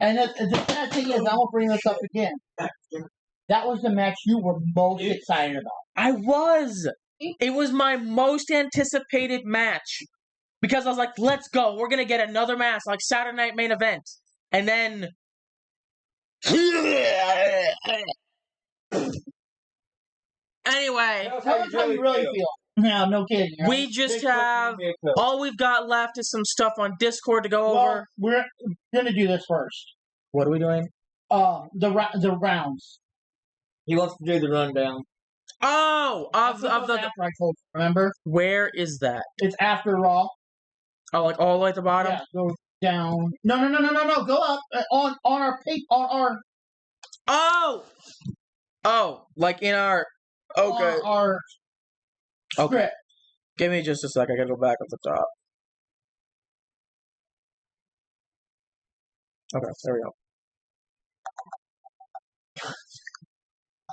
And the sad thing is, I won't bring this up again. That was the match you were most excited about. I was. It was my most anticipated match. Because I was like, let's go. We're going to get another match, like Saturday Night Main Event. And then... Anyway. Tell us how you really feel. No, no kidding. Right? We just have... All we've got left is some stuff on Discord to go over. We're going to do this first. What are we doing? The rounds. He wants to do the rundown. Oh! Of the... after I told you, remember? Where is that? It's after Raw. Oh, like all the way at the bottom? Yeah, go down. No. Go up on our paper. On our. Oh, like in our. Okay. On our script. Okay. Give me just a sec. I gotta go back at the top. Okay, there we go.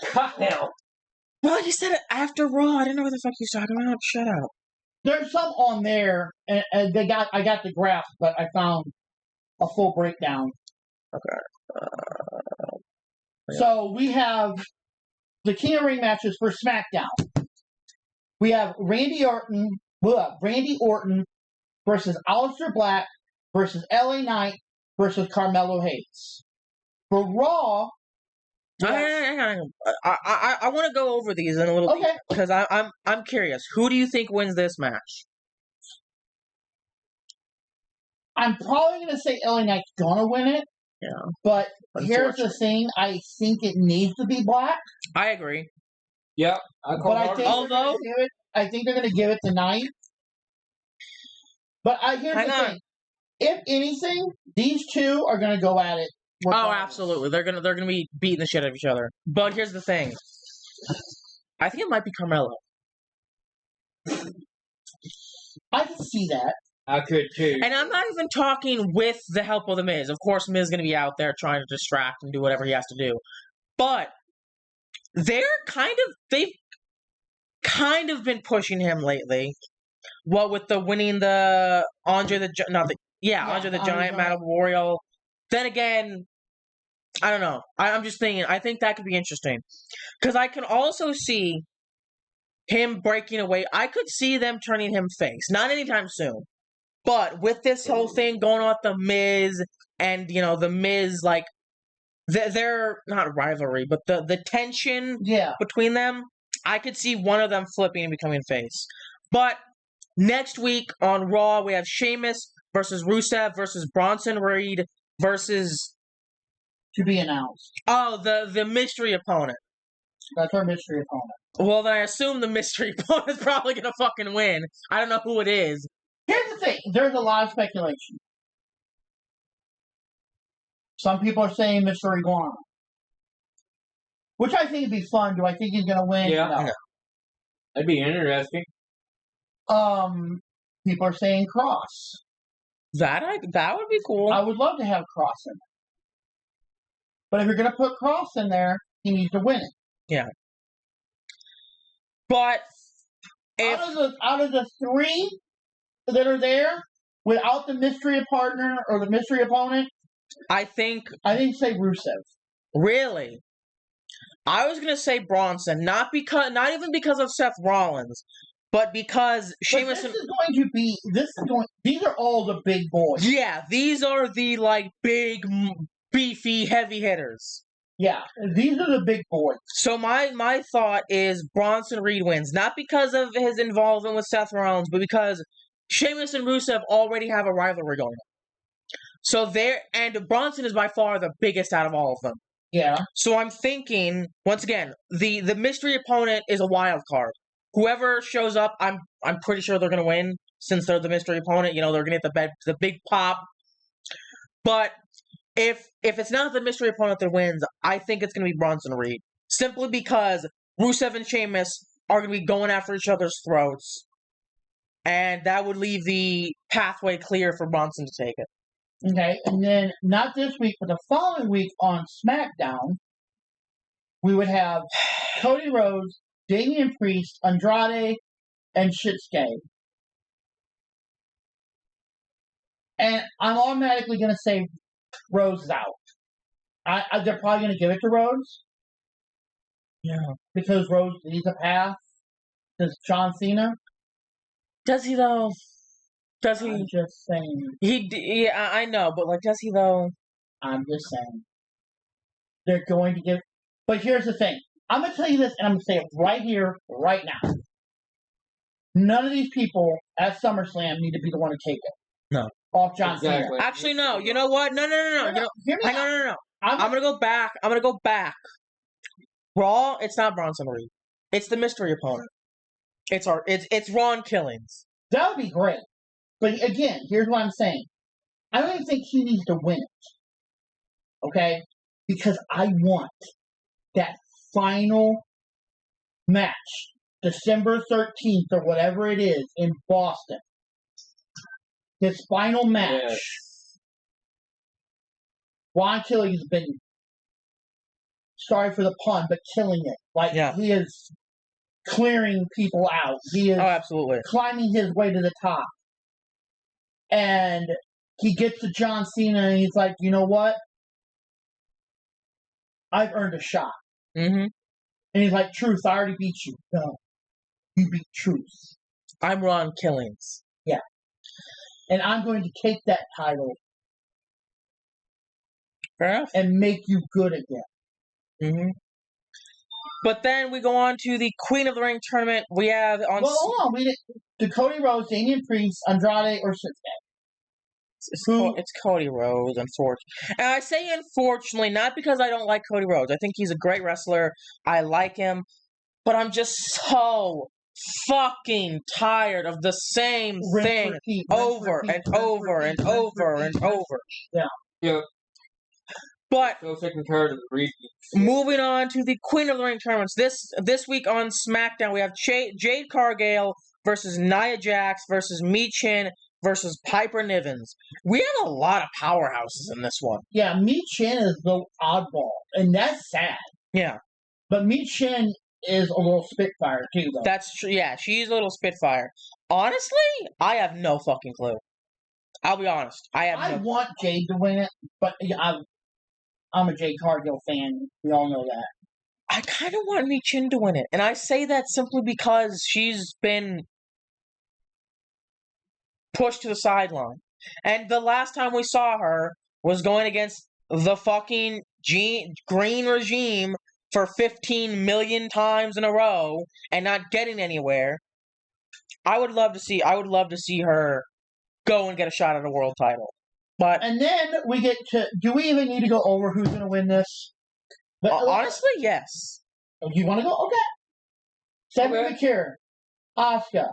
Kyle. Well, you said it after Raw. I didn't know what the fuck you were talking about. Shut up. There's some on there, and I got the graph, but I found a full breakdown. Okay. Yeah. So we have the King of Ring matches for SmackDown. We have Randy Orton versus Aleister Black versus LA Knight versus Carmelo Hayes. For Raw, I want to go over these in a little bit because I'm curious. Who do you think wins this match? I'm probably going to say LA Knight's going to win it. Yeah. But here's the thing. I think it needs to be Black. I agree. Yep. But I think they're going to give it to Knight. But here's the thing. If anything, these two are going to go at it. Oh, absolutely. They're gonna be beating the shit out of each other. But here's the thing. I think it might be Carmelo. I can see that. I could too. And I'm not even talking with the help of the Miz. Of course, Miz is going to be out there trying to distract and do whatever he has to do. But they've kind of been pushing him lately. Well, with the winning the Andre the Giant Battle Royal. Then again, I don't know. I'm just thinking. I think that could be interesting because I can also see him breaking away. I could see them turning him face. Not anytime soon. But with this whole thing going on with the Miz and, the Miz, like, they're not rivalry, but the tension between them, I could see one of them flipping and becoming face. But next week on Raw, we have Sheamus versus Rusev versus Bronson Reed versus... To be announced. Oh, the mystery opponent. That's our mystery opponent. Well, then I assume the mystery opponent is probably going to fucking win. I don't know who it is. Here's the thing. There's a lot of speculation. Some people are saying Mr. Iguana. Which I think would be fun. Do I think he's going to win? Yeah. No. That'd be interesting. People are saying Cross. That would be cool. I would love to have Cross in there. But if you're going to put Cross in there, he needs to win it. Yeah. But out of the three that are there, without the mystery partner or the mystery opponent, I think say Rusev. Really? I was gonna say Bronson, not even because of Seth Rollins, but because Sheamus. These are all the big boys. Yeah, these are the big, beefy, heavy hitters. Yeah, these are the big boys. So my thought is Bronson Reed wins, not because of his involvement with Seth Rollins, but because Sheamus and Rusev already have a rivalry going on. So and Bronson is by far the biggest out of all of them. Yeah. So I'm thinking, once again, the mystery opponent is a wild card. Whoever shows up, I'm pretty sure they're going to win since they're the mystery opponent. They're going to get the big pop. But if it's not the mystery opponent that wins, I think it's going to be Bronson Reed. Simply because Rusev and Sheamus are going to be going after each other's throats. And that would leave the pathway clear for Bronson to take it. Okay, and then not this week, but the following week on SmackDown, we would have Cody Rhodes, Damian Priest, Andrade, and Shinsuke. And I'm automatically going to say Rhodes is out. They're probably going to give it to Rhodes. Yeah. Because Rhodes needs a path. Does John Cena? Does he, though? Does he? I'm just saying. Yeah, I know, but does he though? I'm just saying. They're going to give. But here's the thing. I'm going to tell you this, and I'm going to say it right here, right now. None of these people at SummerSlam need to be the one to take it. No. Off John Cena. Actually, no. You know what? No. No. I'm going to go back. Raw, it's not Bronson Reed. It's the mystery opponent. It's Ron Killings. That would be great. But again, here's what I'm saying. I don't even think he needs to win it. Okay? Because I want that final match, December 13th or whatever it is, in Boston. His final match. Yes. Ron Killings has been, sorry for the pun, but killing it. He is clearing people out. He is absolutely climbing his way to the top. And he gets to John Cena and he's like, you know what? I've earned a shot. Mm-hmm. And he's like, Truth, I already beat you. No. You beat Truth. I'm Ron Killings. Yeah. And I'm going to take that title and make you good again. Mm-hmm. But then we go on to the Queen of the Ring tournament. We have on. Well, hold on. The Cody Rhodes, Damian Priest, Andrade, or Shinsuke. It's Cody Rhodes, unfortunately. And I say unfortunately, not because I don't like Cody Rhodes. I think he's a great wrestler. I like him. But I'm just so fucking tired of the same thing over and over and over and over. Yeah. Yeah. But So taking care of the region. moving on to the Queen of the Ring tournaments. This week on SmackDown, we have Jade Cargill versus Nia Jax versus Michin versus Piper Nivens. We have a lot of powerhouses in this one. Yeah, Michin is the oddball, and that's sad. Yeah. But Michin is a little spitfire, too, though. That's true. Yeah, she's a little spitfire. Honestly, I have no fucking clue. I'll be honest. I want Jade to win it, but I'm a Jade Cargill fan. We all know that. I kind of want Michin to win it. And I say that simply because she's been pushed to the sideline. And the last time we saw her was going against the fucking green regime for 15 million times in a row and not getting anywhere. I would love to see her go and get a shot at a world title. And then we get to, do we even need to go over who's going to win this? Honestly, yes. You want to go? Okay. Cedric McCure, Asuka,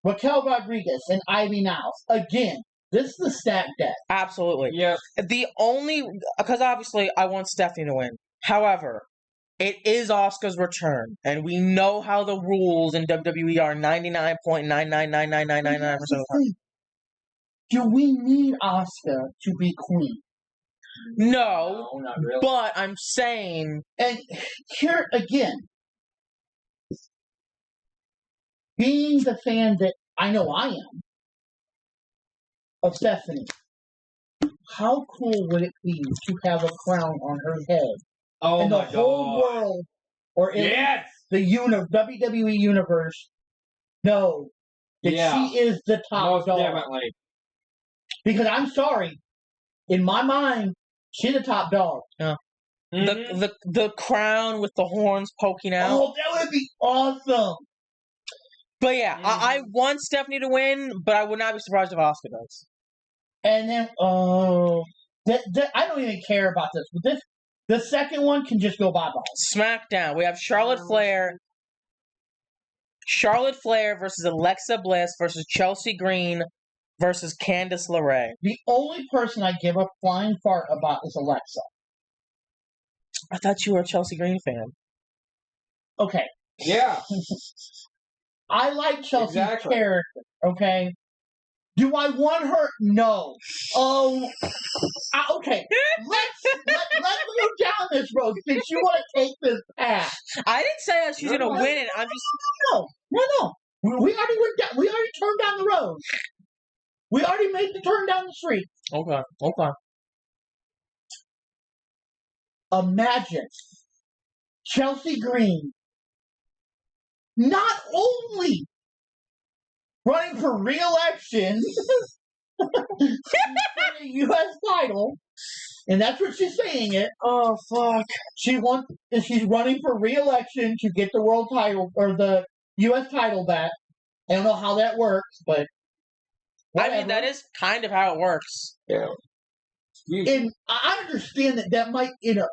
Raquel Rodriguez, and Ivy Niles. Again, this is the stacked deck. Absolutely. Yeah. Because obviously I want Stephanie to win. However, it is Asuka's return, and we know how the rules in WWE are 99.9999999% of the time. Do we need Asuka to be queen? No, not really. but I'm saying... And here again, being the fan that I know I am of Stephanie, how cool would it be to have a crown on her head? Oh and my the whole world, or yes! the WWE universe, know that she is the top dog. Definitely. Because I'm sorry, in my mind, she's the top dog. Yeah. Mm-hmm. The crown with the horns poking out. Oh, that would be awesome. But yeah, I want Stephanie to win, but I would not be surprised if Asuka does. And then, I don't even care about this. But the second one can just go bye-bye. SmackDown, we have Charlotte Flair versus Alexa Bliss versus Chelsea Green versus Candice LeRae. The only person I give a flying fart about is Alexa. I thought you were a Chelsea Green fan. Okay. Yeah. I like Chelsea's character, okay? Do I want her? No. Oh, okay. Let's go down this road since you want to take this path. I didn't say she's going to win it. I'm just... No. We already went down. We already turned down the road. We already made the turn down the street. Okay. Imagine Chelsea Green not only running for re-election for the U.S. title, and that's what she's saying it. Oh, fuck. She's running for re-election to get the world title, or the U.S. title back. I don't know how that works, but whatever. I mean, that is kind of how it works. Yeah. And I understand that might, if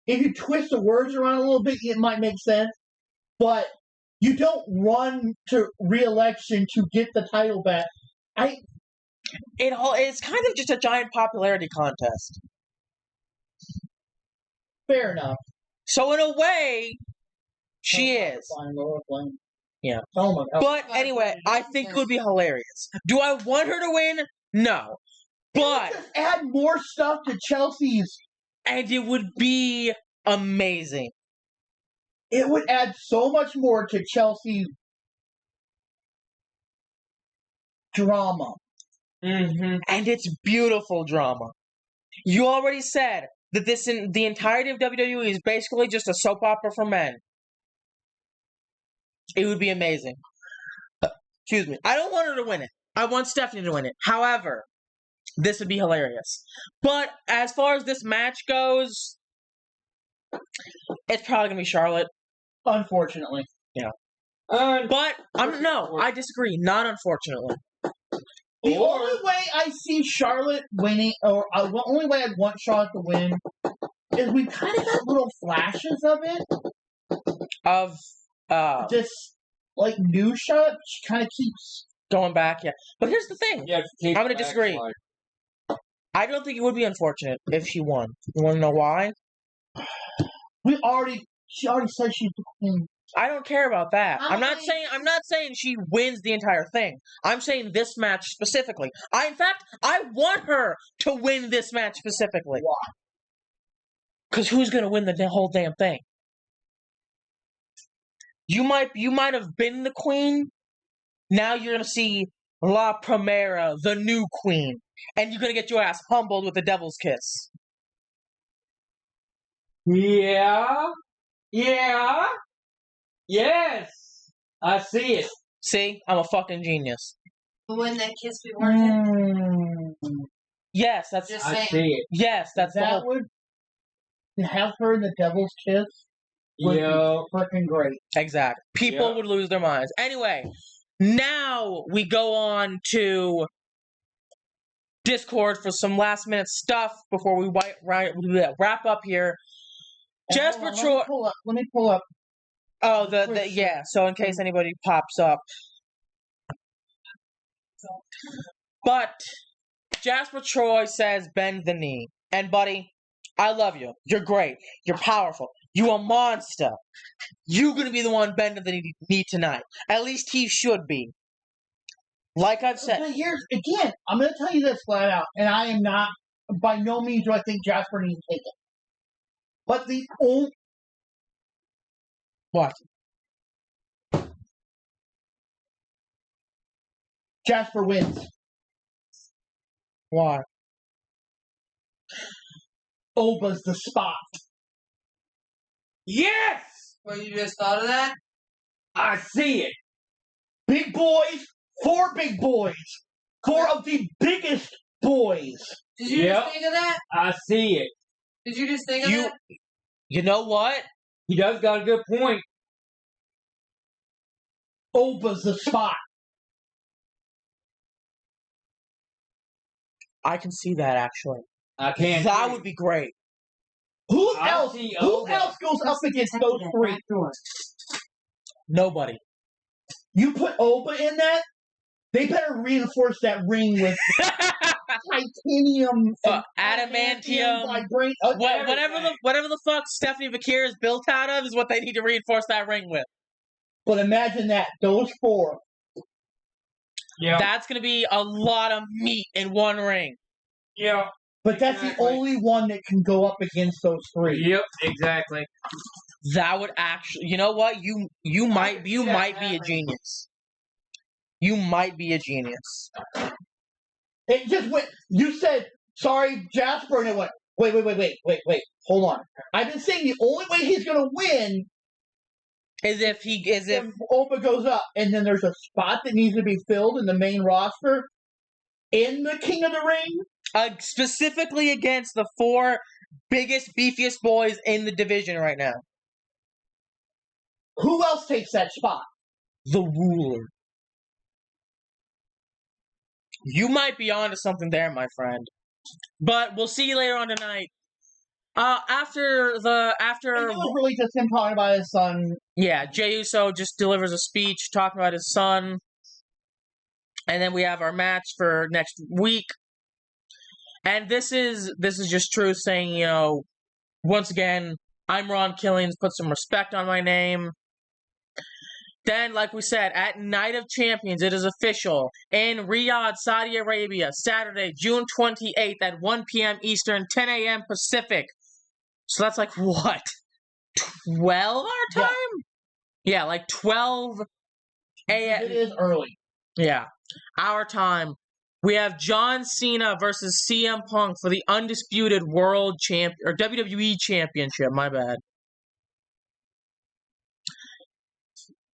you twist the words around a little bit, it might make sense. But you don't run to re-election to get the title back. It's kind of just a giant popularity contest. Fair enough. So in a way, she is. Yeah. Oh my God. But anyway, I think it would be hilarious. Do I want her to win? No. But just add more stuff to Chelsea's. And it would be amazing. It would add so much more to Chelsea's drama. Mm-hmm. And it's beautiful drama. You already said that the entirety of WWE is basically just a soap opera for men. It would be amazing. Excuse me. I don't want her to win it. I want Stephanie to win it. However, this would be hilarious. But as far as this match goes, it's probably going to be Charlotte. Unfortunately. Yeah. But, I disagree. Not unfortunately. The only way I see Charlotte winning, or the only way I'd want Charlotte to win, is we kind of got little flashes of it. Of Just like new Charlotte, she kind of keeps going back, yeah. But here's the thing. Yeah, I'm going to disagree. I don't think it would be unfortunate if she won. You want to know why? She already said she's the queen. I don't care about that. I'm not saying she wins the entire thing. I'm saying this match specifically. In fact, I want her to win this match specifically. Why? Because who's going to win the whole damn thing? You might have been the queen. Now you're going to see La Primera, the new queen. And you're going to get your ass humbled with the devil's kiss. Yeah. Yeah. Yes. I see it. See? I'm a fucking genius. But wouldn't that kiss be worth it? Yes, that's... Just I saying. see it. Yes, that's the That whole... would have her in the devil's kiss. Would be freaking great. Exactly. People would lose their minds. Anyway, now we go on to Discord for some last minute stuff before we wrap up here. Jasper Troy. Let me pull up. Oh, yeah. So in case anybody pops up. But Jasper Troy says bend the knee. And buddy, I love you. You're great. You're powerful. You a monster. You gonna be the one bending the knee tonight. At least he should be. Like I've said. But here's, again, I'm gonna tell you this flat out, and I am not, by no means do I think Jasper needs to take it. But the old... What? Jasper wins. Why? Oba's the spot. Yes! Well, you just thought of that? I see it. Big boys, 4 big boys. 4 of the biggest boys. Did you just think of that? I see it. Did you just think of that? You know what? He does got a good point. Oba's the spot. I can see that actually. I can't. That would be great. Who else goes up against those 3? Nobody. You put Oba in that, they better reinforce that ring with titanium, adamantium, whatever the fuck Stephanie Bakir is built out of is what they need to reinforce that ring with. But imagine that, those 4. Yeah. That's gonna be a lot of meat in one ring. Yeah. But that's the only one that can go up against those 3. Yep, exactly. That would actually, you know what? You might be a genius. You might be a genius. It just went. You said sorry, Jasper, and it went. Wait. Hold on. I've been saying the only way he's going to win is if Oba goes up, and then there's a spot that needs to be filled in the main roster in the King of the Ring. Specifically against the 4 biggest, beefiest boys in the division right now. Who else takes that spot? The Ruler. You might be onto something there, my friend. But we'll see you later on tonight. After It was really just him talking about his son. Yeah, Jey Uso just delivers a speech talking about his son. And then we have our match for next week. And this is just Truth saying, you know, once again, I'm Ron Killings, put some respect on my name. Then, like we said, at Night of Champions, it is official. In Riyadh, Saudi Arabia, Saturday, June 28th at 1 p.m. Eastern, 10 a.m. Pacific. So that's like, what? 12 our time? Yeah, like 12 a.m. It is early. Yeah. Our time. We have John Cena versus CM Punk for the undisputed world champ or WWE Championship. My bad.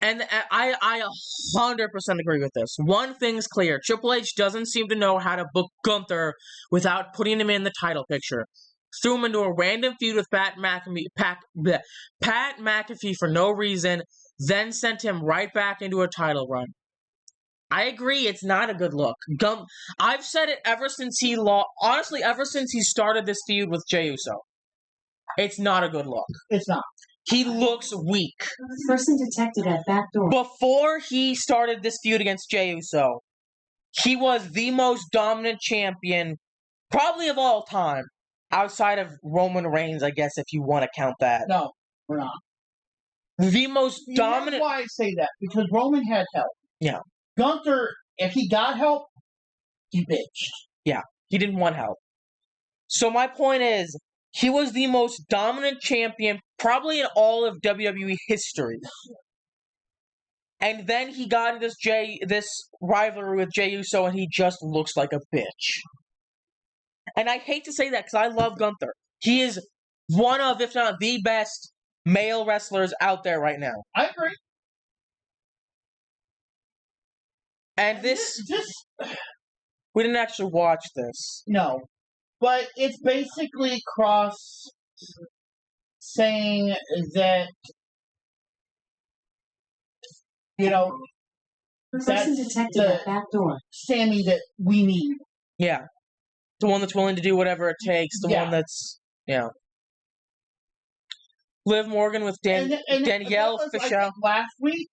And I 100% agree with this. One thing's clear. Triple H doesn't seem to know how to book Gunther without putting him in the title picture. Threw him into a random feud with Pat McAfee for no reason, then sent him right back into a title run. I agree, it's not a good look. I've said it ever since he lost. Honestly, ever since he started this feud with Jey Uso. It's not a good look. It's not. He looks weak. Person detected at back door. Before he started this feud against Jey Uso, he was the most dominant champion, probably of all time, outside of Roman Reigns, I guess, if you want to count that. No, we're not. The most dominant. That's why I say that, because Roman had help. Yeah. Gunther, if he got help, he bitched. Yeah, he didn't want help. So my point is, he was the most dominant champion probably in all of WWE history. And then he got into this rivalry with Jey Uso, and he just looks like a bitch. And I hate to say that because I love Gunther. He is one of, if not the best, male wrestlers out there right now. I agree. And we didn't actually watch this. No. But it's basically Cross saying that, Person detected at back door. Sammy that we need. Yeah. The one that's willing to do whatever it takes. The one that's, Liv Morgan with Danielle Fishel. Last week,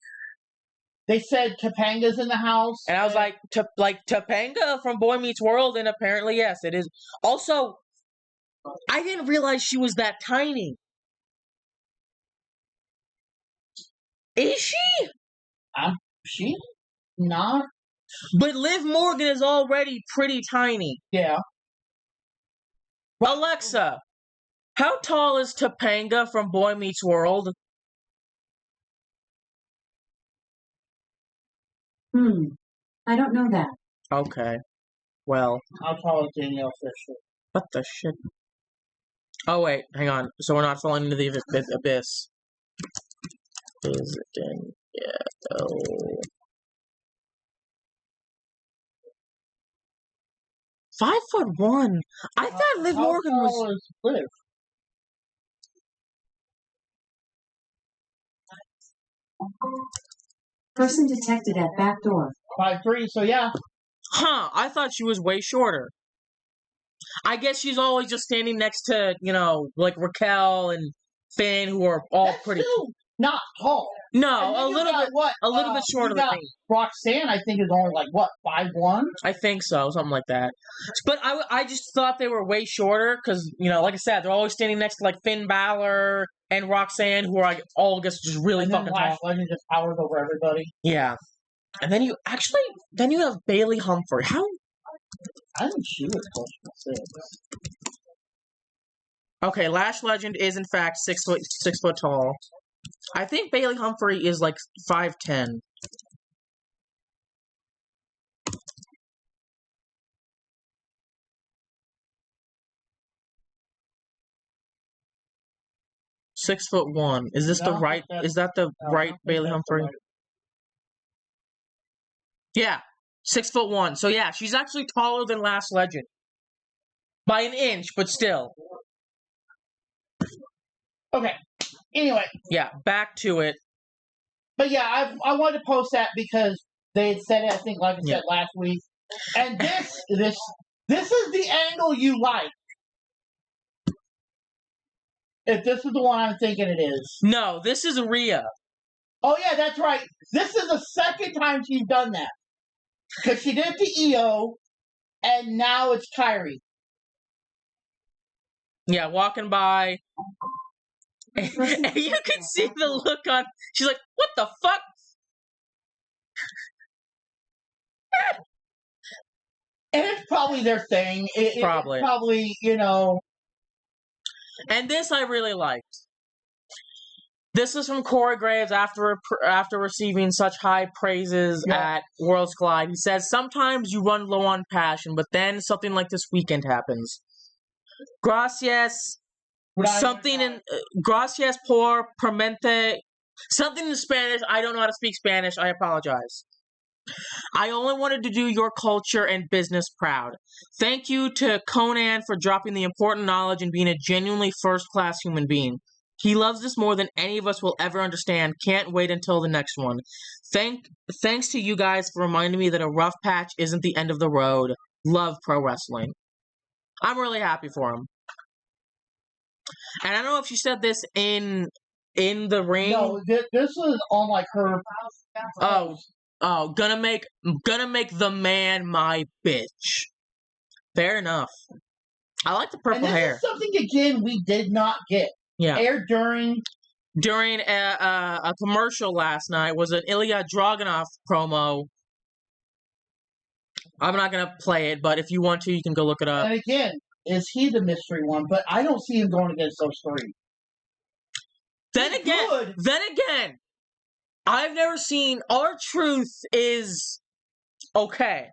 they said Topanga's in the house. And I was like Topanga from Boy Meets World, and apparently, yes, it is. Also, I didn't realize she was that tiny. Is she? She not. But Liv Morgan is already pretty tiny. Yeah. Alexa, how tall is Topanga from Boy Meets World? I don't know that. Okay. Well. How tall is Danielle Fisher? What the shit? Oh, wait. Hang on. So we're not falling into the abyss. Is it Danielle? 5'1". I thought Liv Morgan was. How tall is Liv? Person detected at back door. 5'3", so yeah. Huh, I thought she was way shorter. I guess she's always just standing next to, like Raquel and Finn, who are all That's pretty. Still not tall. No, a little bit shorter than me. Roxanne, I think, is only 5'1". I think so, something like that. But I just thought they were way shorter because, like I said, they're always standing next to Finn Balor and Roxanne, who are all just really fucking tall. Legend just towers over everybody. Yeah, and then you have Bailey Humphrey. How? I think she was close to 6. Okay, Lash Legend is in fact 6 foot tall. I think Bailey Humphrey is 5'10". (6'1). Is this the right? Is that the right Bailey Humphrey? Right. Yeah, 6'1". So yeah, she's actually taller than Lash Legend by an inch, but still. Okay. Anyway. Yeah, back to it. But yeah, I wanted to post that because they had said it, I think, like I said last week. And this is the angle you like. If this is the one I'm thinking it is. No, this is Rhea. Oh yeah, that's right. This is the second time she's done that. Because she did it to EO, and now it's Kyrie. Yeah, walking by. And you can see the look on. She's like, "What the fuck?" And it's probably their thing. Probably. It's probably, And this I really liked. This is from Corey Graves after receiving such high praises at Worlds Collide. He says, "Sometimes you run low on passion, but then something like this weekend happens. Gracias." Gracias por permente. Something in Spanish. I don't know how to speak Spanish. I apologize. I only wanted to do your culture and business proud. Thank you to Conan for dropping the important knowledge and being a genuinely first-class human being. He loves this more than any of us will ever understand. Can't wait until the next one. Thanks to you guys for reminding me that a rough patch isn't the end of the road. Love pro wrestling. I'm really happy for him. And I don't know if she said this in the ring. No, this was on like her. Gonna make the man my bitch. Fair enough. I like the purple and this hair. Is something again we did not get. Yeah. Aired during a commercial last night was an Ilya Dragunov promo. I'm not gonna play it, but if you want to, you can go look it up. And again, is he the mystery one? But I don't see him going against those three. Then again, I've never seen R-Truth is okay.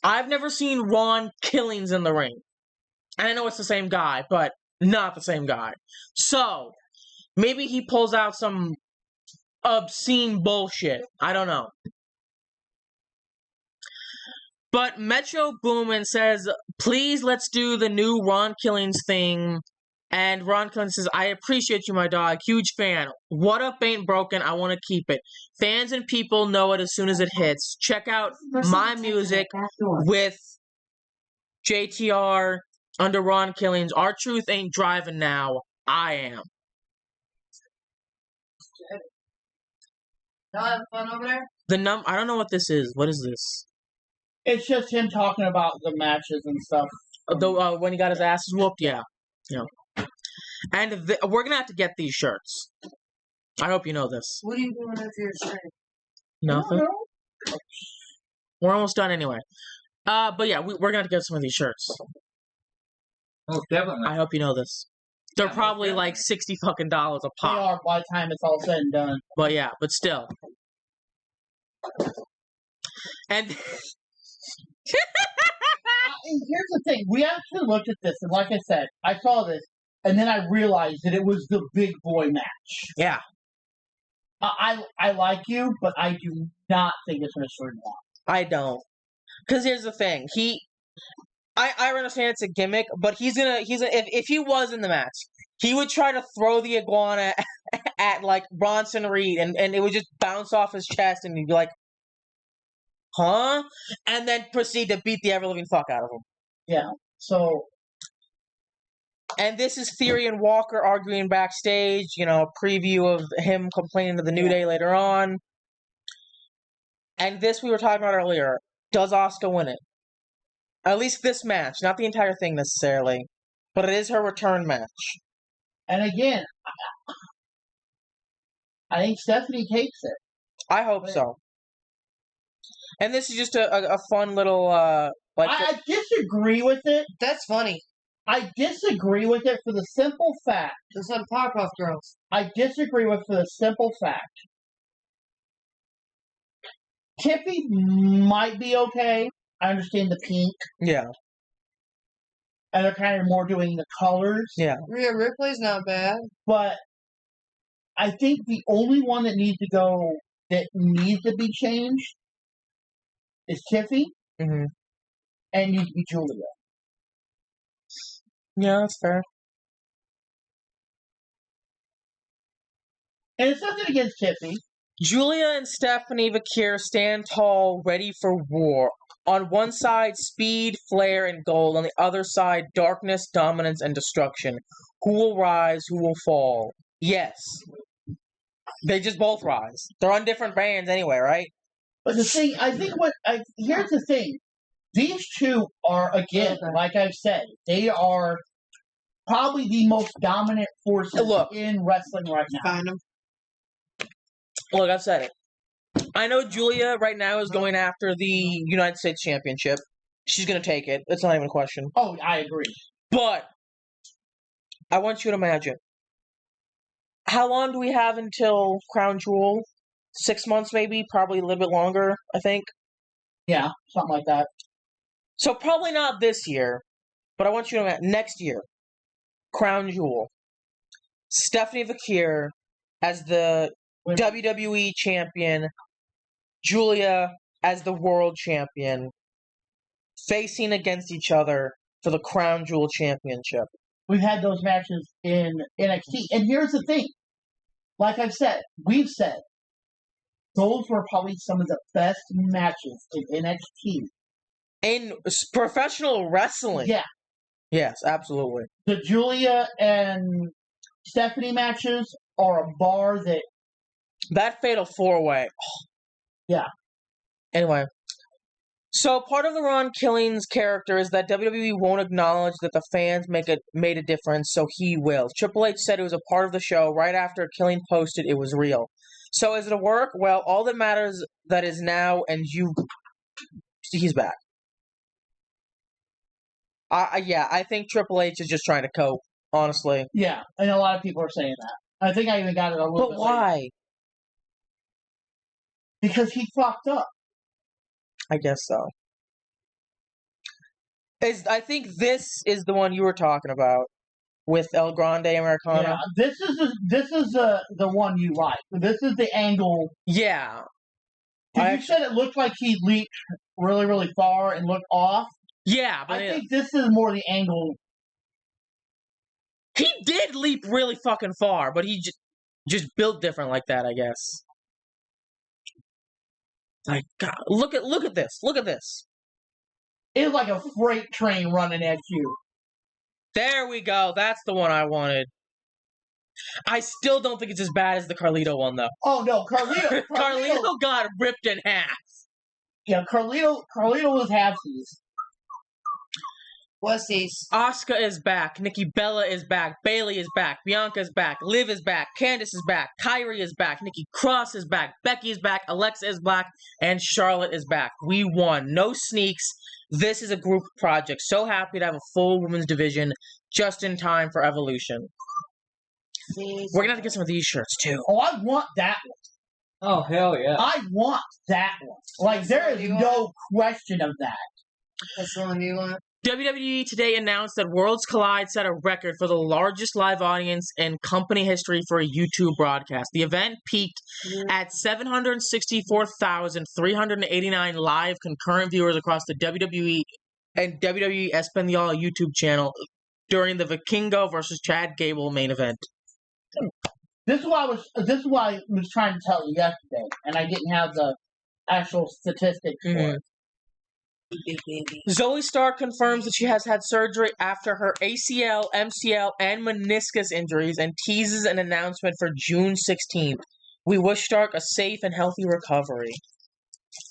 I've never seen Ron Killings in the ring. And I know it's the same guy, but not the same guy. So, maybe he pulls out some obscene bullshit. I don't know. But Metro Boomin says, please let's do the new Ron Killings thing. And Ron Killings says, I appreciate you, my dog. Huge fan. What Up Ain't Broken. I want to keep it. Fans and people know it as soon as it hits. Check out my music with JTR under Ron Killings. R-Truth ain't driving now. I am. Y'all having fun over there? I don't know what this is. What is this? It's just him talking about the matches and stuff. When he got his asses whooped? Yeah. And we're going to have to get these shirts. I hope you know this. What are you doing with your shirt? Nothing. We're almost done anyway. But yeah, we're going to have to get some of these shirts. Oh, definitely. I hope you know this. They're probably like $60 fucking a They pop. are by the time it's all said and done. But yeah, but still. And And here's the thing. We actually looked at this, and like I said, I saw this, and then I realized that it was the big boy match. yeah, I like you, but I do not think it's Mr. One. I don't. Because here's the thing. I understand it's a gimmick, but if he was in the match, he would try to throw the iguana at like Bronson Reed, and it would just bounce off his chest, and he'd be like, huh? And then proceed to beat the ever-living fuck out of him. Yeah, so... And this is Theory and Walker arguing backstage, preview of him complaining to the New Day later on. And this we were talking about earlier. Does Asuka win it? At least this match, not the entire thing necessarily. But it is her return match. And again, I think Stephanie takes it. I hope so. And this is just a fun little, I disagree with it. That's funny. I disagree with it for the simple fact. There's some Powerpuff Girls. I disagree with for the simple fact. Tiffy might be okay. I understand the pink. Yeah. And they're kind of more doing the colors. Yeah. Rhea Ripley's not bad. But I think the only one that needs to be changed is Tiffy. Mm-hmm. And needs to be Julia. Yeah, that's fair. And it's nothing against Tiffy. Julia and Stephanie Vakir stand tall, ready for war. On one side, speed, flair, and gold. On the other side, darkness, dominance, and destruction. Who will rise? Who will fall? Yes. They just both rise. They're on different bands anyway, right? But the thing, here's the thing. These two are, again, like I've said, they are probably the most dominant forces in wrestling right now. Find them. Look, I've said it. I know Julia right now is going after the United States Championship. She's going to take it. It's not even a question. Oh, I agree. But I want you to imagine. How long do we have until Crown Jewel? 6 months maybe? Probably a little bit longer, I think. Yeah, something like that. So probably not this year, but I want you to imagine next year. Crown Jewel. Stephanie Vakir as the WWE champion. Julia as the world champion. Facing against each other for the Crown Jewel championship. we've had those matches in NXT. And here's the thing. Like we've said, those were probably some of the best matches in NXT. In professional wrestling. Yeah. Yes, absolutely. The Julia and Stephanie matches are a bar that fatal 4-way. Yeah. Anyway. So part of the Ron Killing's character is that WWE won't acknowledge that the fans made a difference, so he will. Triple H said it was a part of the show right after Killing posted it was real. So is it a work? Well, all that matters that is now, and he's back. I think Triple H is just trying to cope, honestly. Yeah, and a lot of people are saying that. I think I even got it a little bit. But why? Later. Because he fucked up. I guess so. I think this is the one you were talking about with El Grande Americano. Yeah, this is the one you like. This is the angle. Yeah. You said it looked like he leaped really, really far and looked off. Yeah, but I think this is more the angle. He did leap really fucking far, but he just built different like that, I guess. Like, God, look at this. Look at this. It's like a freight train running at you. There we go. That's the one I wanted. I still don't think it's as bad as the Carlito one, though. Oh, no. Carlito got ripped in half. Yeah, Carlito was halfsies. Wussies. Asuka is back. Nikki Bella is back. Bayley is back. Bianca is back. Liv is back. Candice is back. Kyrie is back. Nikki Cross is back. Becky is back. Alexa is back. And Charlotte is back. We won. No sneaks. This is a group project. So happy to have a full women's division just in time for Evolution. We're going to have to get some of these shirts, too. Oh, I want that one. Oh, hell yeah. I want that one. Like, there is no question of that. That's the one you want? WWE today announced that Worlds Collide set a record for the largest live audience in company history for a YouTube broadcast. The event peaked at 764,389 live concurrent viewers across the WWE and WWE Espanol YouTube channel during the Vikingo versus Chad Gable main event. This is what I was trying to tell you yesterday, and I didn't have the actual statistics for it. Zoe Stark confirms that she has had surgery after her ACL, MCL, and meniscus injuries and teases an announcement for June 16th. We wish Stark a safe and healthy recovery.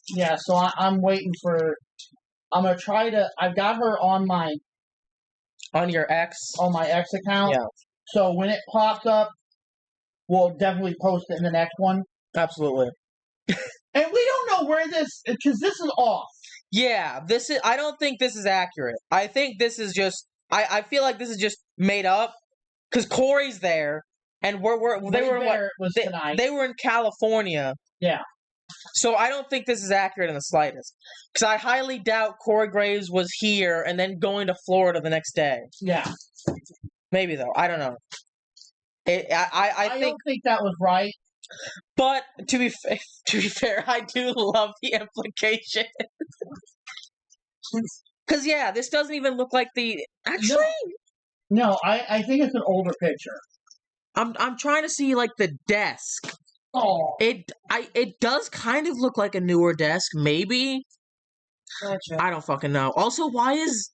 Yeah, so I'm waiting for... I'm going to try to... I've got her on my... On your X? On my X account. Yeah. So when it pops up, we'll definitely post it in the next one. Absolutely. And we don't know where this... Because this is off. Yeah, I don't think this is accurate. I think this is just... I feel like this is just made up. Because Corey's there. And they were in California. Yeah. So I don't think this is accurate in the slightest. Because I highly doubt Corey Graves was here and then going to Florida the next day. Yeah. Maybe, though. I don't know. I don't think that was right. But to be fair, I do love the implication. Because, yeah, this doesn't even look like the... Actually... No, I think it's an older picture. I'm trying to see, like, the desk. Oh. It does kind of look like a newer desk, maybe. Gotcha. I don't fucking know. Also, why is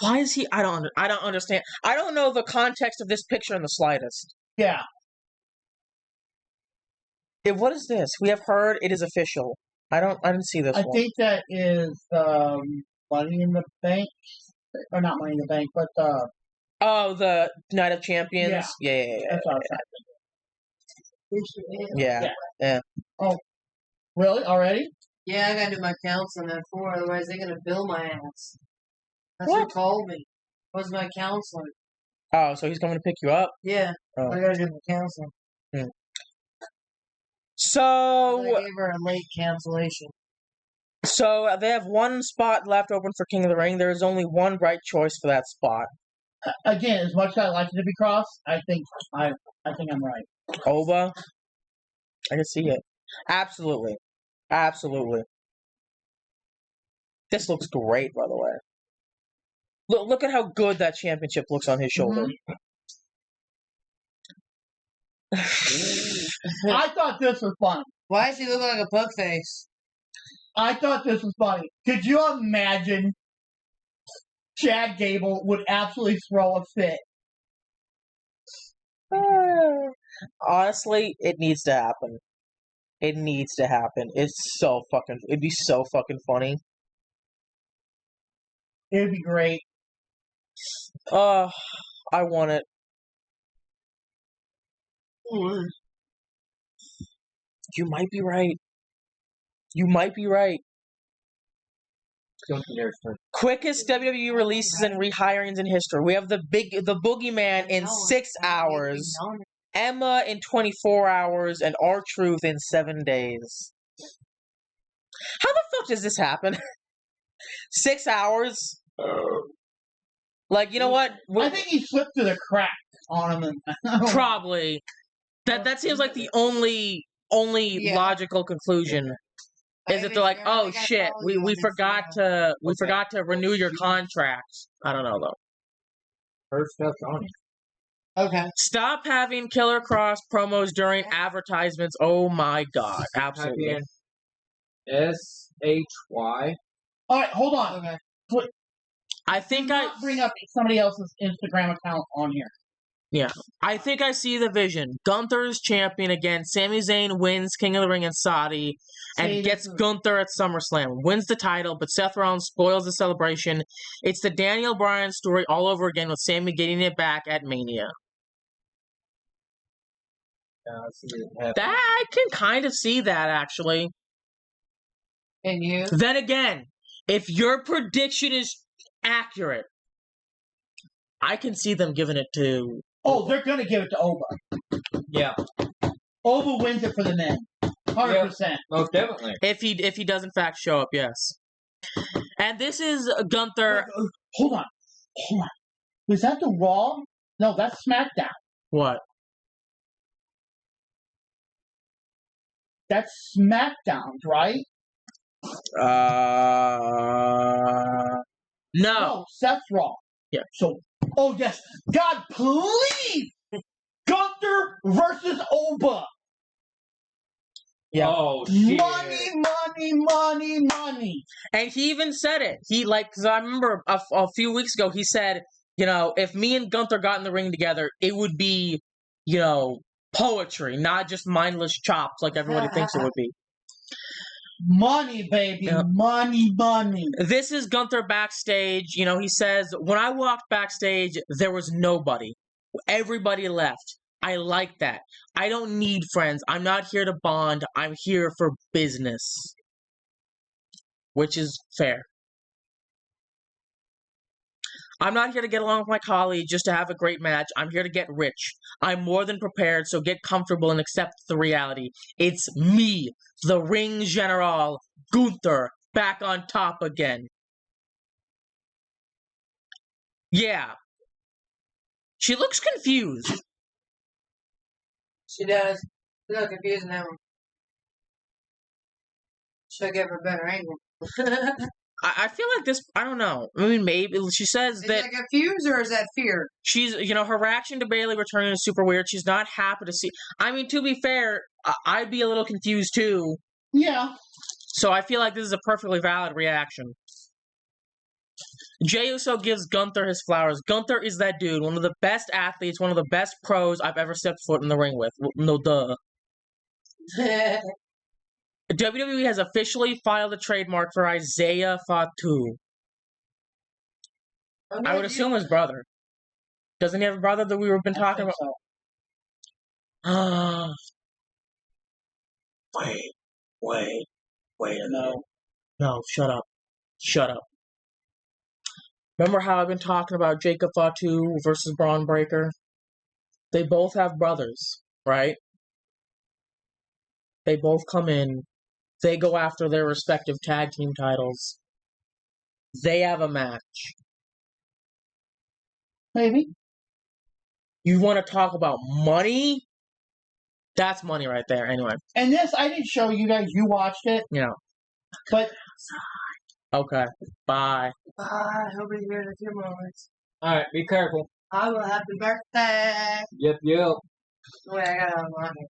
he? I don't understand. I don't know the context of this picture in the slightest. Yeah. What is this? We have heard it is official. I didn't see this. I think that is Money in the Bank, or not Money in the Bank, but the Night of Champions. Yeah. That's what I was thinking. Yeah. Oh, really? Already? Yeah, I gotta do my counseling at 4, otherwise they're gonna bill my ass. That's What? what told me. Was my counselor. Oh, so he's coming to pick you up? Yeah. Oh. I gotta do my counseling. So I gave her a late cancellation. So they have one spot left open for King of the Ring. There is only one right choice for that spot. Again, as much as I like it to be Cross, I think I'm right. Oba? I can see it. Absolutely. This looks great, by the way. Look at how good that championship looks on his shoulder. I thought this was funny. Why does he look like a pug face? I thought this was funny. Could you imagine Chad Gable would absolutely throw a fit? Honestly, it needs to happen. It needs to happen. It'd be so fucking funny. It'd be great. I want it. You might be right. You might be right. Quickest WWE releases and rehirings in history. We have the Boogeyman in 6 hours, Emma in 24 hours, and R-Truth in 7 days. How the fuck does this happen? 6 hours? Like, you know what? I think he slipped through the crack on him. Probably. That seems like the only logical conclusion. Is that they're like, oh shit, we forgot to renew your contract. I don't know though. Her stuff's on it. Okay. Stop having Killer Cross promos during advertisements. Oh my god, absolutely. SHY. All right, hold on. Okay. I think I bring up somebody else's Instagram account on here. Yeah, I think I see the vision. Gunther is champion again. Sami Zayn wins King of the Ring and Saudi, and gets Gunther at SummerSlam. Wins the title, but Seth Rollins spoils the celebration. It's the Daniel Bryan story all over again, with Sami getting it back at Mania. I can kind of see that, actually. And you? Then again, if your prediction is accurate, I can see them giving it to... Oh, they're going to give it to Oba. Yeah. Oba wins it for the men. 100%. Yeah, most definitely. If he does in fact show up, yes. And this is Gunther... Hold on. Was that the Raw? No, that's SmackDown. What? That's SmackDown, right? No. Seth's Raw. Yeah. So, oh yes, God, please, Gunther versus Oba. Yeah. Oh shit. Money. And he even said it. Because I remember a few weeks ago, he said, if me and Gunther got in the ring together, it would be, poetry, not just mindless chops like everybody thinks it would be. Money, baby. Yep. Money. This is Gunther backstage. He says, when I walked backstage, there was nobody. Everybody left. I like that. I don't need friends. I'm not here to bond. I'm here for business. Which is fair. I'm not here to get along with my colleagues just to have a great match. I'm here to get rich. I'm more than prepared, so get comfortable and accept the reality. It's me, the Ring General, Gunther, back on top again. Yeah. She looks confused. She does. She's not confused now. Should give her a better angle. I feel like this, I don't know. I mean, maybe she says that... Is that confused or is that fear? She's, her reaction to Bayley returning is super weird. She's not happy to see... I mean, to be fair, I'd be a little confused too. Yeah. So I feel like this is a perfectly valid reaction. Jey Uso gives Gunther his flowers. Gunther is that dude, one of the best athletes, one of the best pros I've ever stepped foot in the ring with. No duh. WWE has officially filed a trademark for Isaiah Fatu. I would assume his brother. Doesn't he have a brother that we've been talking about? So. Wait a minute. No, shut up. Remember how I've been talking about Jacob Fatu versus Braun Breaker? They both have brothers, right? They both come in. They go after their respective tag team titles. They have a match. Maybe. You want to talk about money? That's money right there, anyway. And this, I didn't show you guys. You watched it. Yeah. But Okay. Bye. Bye. He'll be here in a few moments. Alright, be careful. I will happy birthday. Yep. Wait, I got it on here.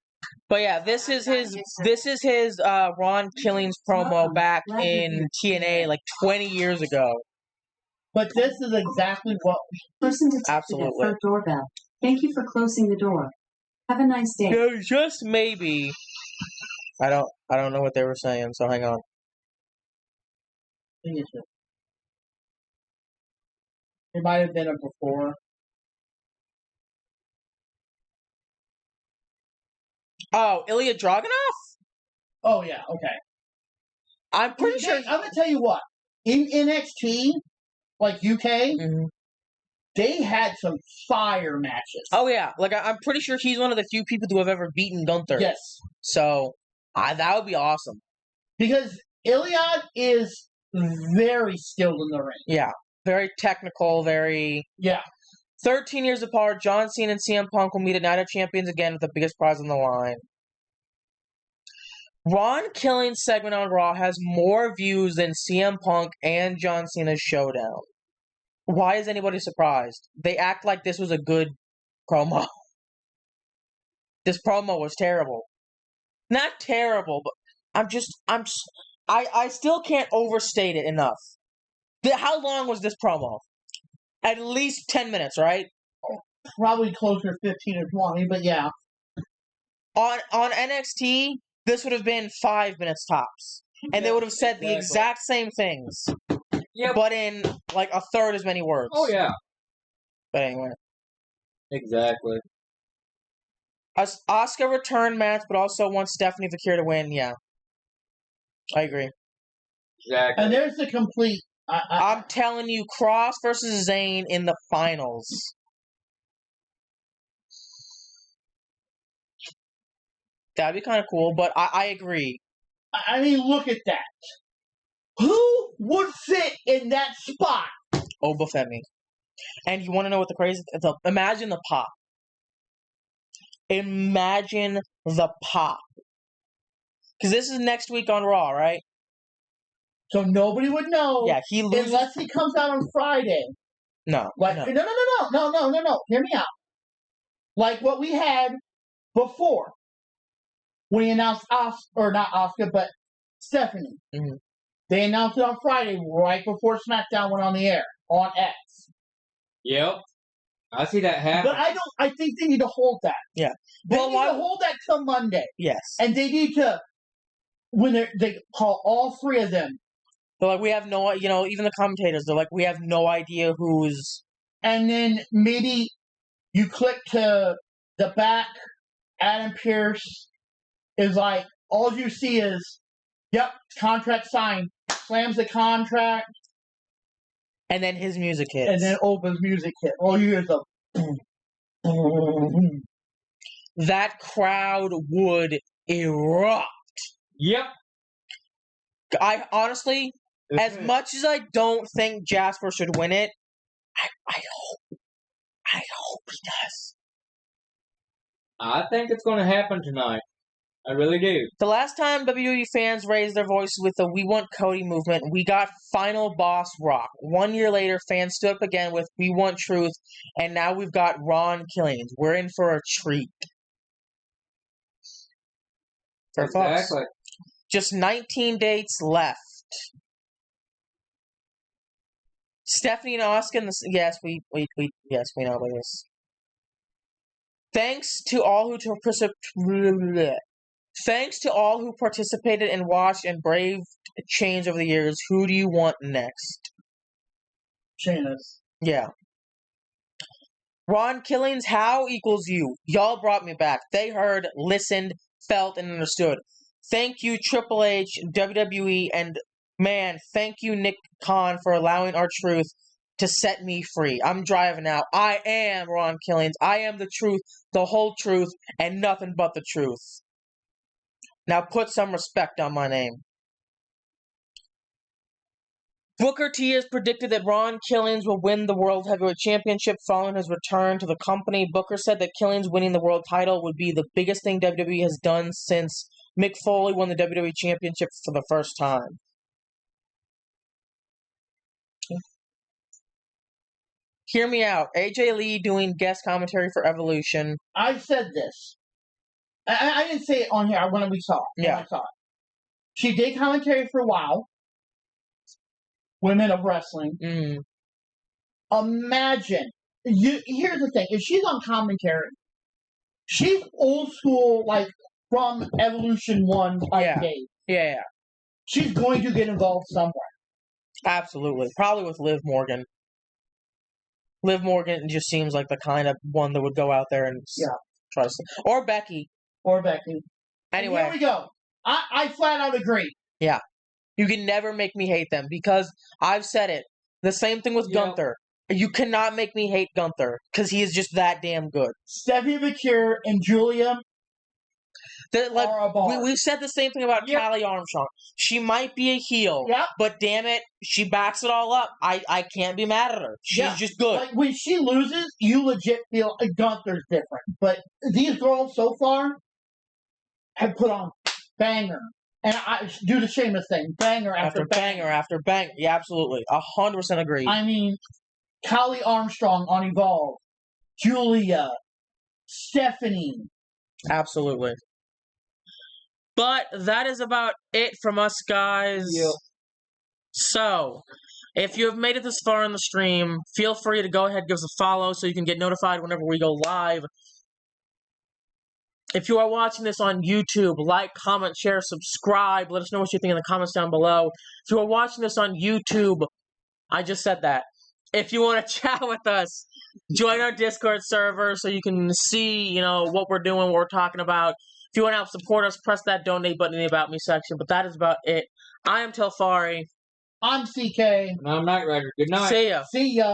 But yeah, this is his Ron Killings promo back in TNA like 20 years ago. But this is exactly what Person detected Absolutely. at front doorbell. Thank you for closing the door. Have a nice day. There's just maybe. I don't know what they were saying, so hang on. it might have been a before. Oh, Ilya Dragunov? Oh yeah, okay. I'm pretty sure. I'm gonna tell you what. In NXT, like UK, Mhm. they had some fire matches. Oh yeah, like I'm pretty sure he's one of the few people to have ever beaten Gunther. Yes. So that would be awesome. Because Iliad is very skilled in the ring. Yeah, very technical, very. Yeah. 13 years apart, John Cena and CM Punk will meet at Night of Champions again with the biggest prize on the line. Ron Killings' segment on Raw has more views than CM Punk and John Cena's showdown. Why is anybody surprised? They act like this was a good promo. This promo was terrible. Not terrible, but I still can't overstate it enough. How long was this promo? At least 10 minutes, right? Probably closer to 15 or 20, but yeah. On NXT, this would have been 5 minutes tops. And they would have said the exact same things. Yep. But in like a third as many words. Oh yeah. But anyway. Exactly. Asuka return match, but also wants Stephanie Vakir to win. Yeah. I agree. Exactly. And there's the complete... I'm telling you, Cross versus Zayn in the finals. That'd be kind of cool, but I agree. I mean, look at that. Who would fit in that spot? Obafemi. And you want to know what the crazy... Imagine the pop. Imagine the pop. Because this is next week on Raw, right? So nobody would know. Yeah, he loses. Unless he comes out on Friday. No. Like, no. No. Hear me out. Like what we had before. When he announced not Asuka, but Stephanie. Mm-hmm. They announced it on Friday, right before SmackDown went on the air, on X. Yep. I see that happen. But I think they need to hold that. Yeah. They need to hold that till Monday. Yes. And they need to, when they call all three of them. They're like, we have no, even the commentators, they're like, we have no idea who's... And then maybe you click to the back, Adam Pearce is like, all you see is, yep, contract signed. Slams the contract. And then his music hits. And then Opa's music hit. All you hear is a boom, boom. That crowd would erupt. Yep. I honestly, as much as I don't think Jasper should win it, I hope he does. I think it's going to happen tonight. I really do. The last time WWE fans raised their voice with the We Want Cody movement, we got Final Boss Rock. 1 year later, fans stood up again with We Want Truth, and now we've got Ron Killings. We're in for a treat. Exactly. Just 19 dates left. Stephanie and Asuka, yes, we know about this. Thanks to all who participated and watched and braved change over the years. Who do you want next? Shayna's. Yeah. Ron Killings, how equals you. Y'all brought me back. They heard, listened, felt, and understood. Thank you, Triple H, WWE, and man, thank you, Nick Khan, for allowing our truth to set me free. I'm driving out. I am Ron Killings. I am the truth, the whole truth, and nothing but the truth. Now put some respect on my name. Booker T has predicted that Ron Killings will win the World Heavyweight Championship following his return to the company. Booker said that Killings winning the world title would be the biggest thing WWE has done since Mick Foley won the WWE Championship for the first time. Hear me out. AJ Lee doing guest commentary for Evolution. I said this. I didn't say it on here when we saw it. Yeah. I saw it. She did commentary for WoW. Women of Wrestling. Mm. Imagine. Here's the thing. If she's on commentary, she's old school, like, from Evolution 1 days. Yeah. She's going to get involved somewhere. Absolutely. Probably with Liv Morgan. Liv Morgan just seems like the kind of one that would go out there and try to... Or Becky. Anyway. And here we go. I flat out agree. Yeah. You can never make me hate them because I've said it. The same thing with Gunther. You cannot make me hate Gunther because he is just that damn good. Stephanie McCure and Julia are a bar. We've said the same thing about Callie Armstrong. She might be a heel, but damn it, she backs it all up. I can't be mad at her. She's just good. Like, when she loses, you legit feel Gunther's different. But these girls so far have put on banger. And I do the Sheamus thing. Banger after banger. After banger. Yeah, absolutely. 100% agree. I mean, Callie Armstrong on Evolve. Julia. Stephanie. Absolutely. But that is about it from us, guys. Yep. So, if you have made it this far in the stream, feel free to go ahead and give us a follow so you can get notified whenever we go live. If you are watching this on YouTube, like, comment, share, subscribe. Let us know what you think in the comments down below. If you are watching this on YouTube, I just said that. If you want to chat with us, join our Discord server so you can see, what we're doing, what we're talking about. If you want to help support us, press that donate button in the About Me section. But that is about it. I am Telfari. I'm CK. And I'm Knight Rider. Good night. See ya. See ya.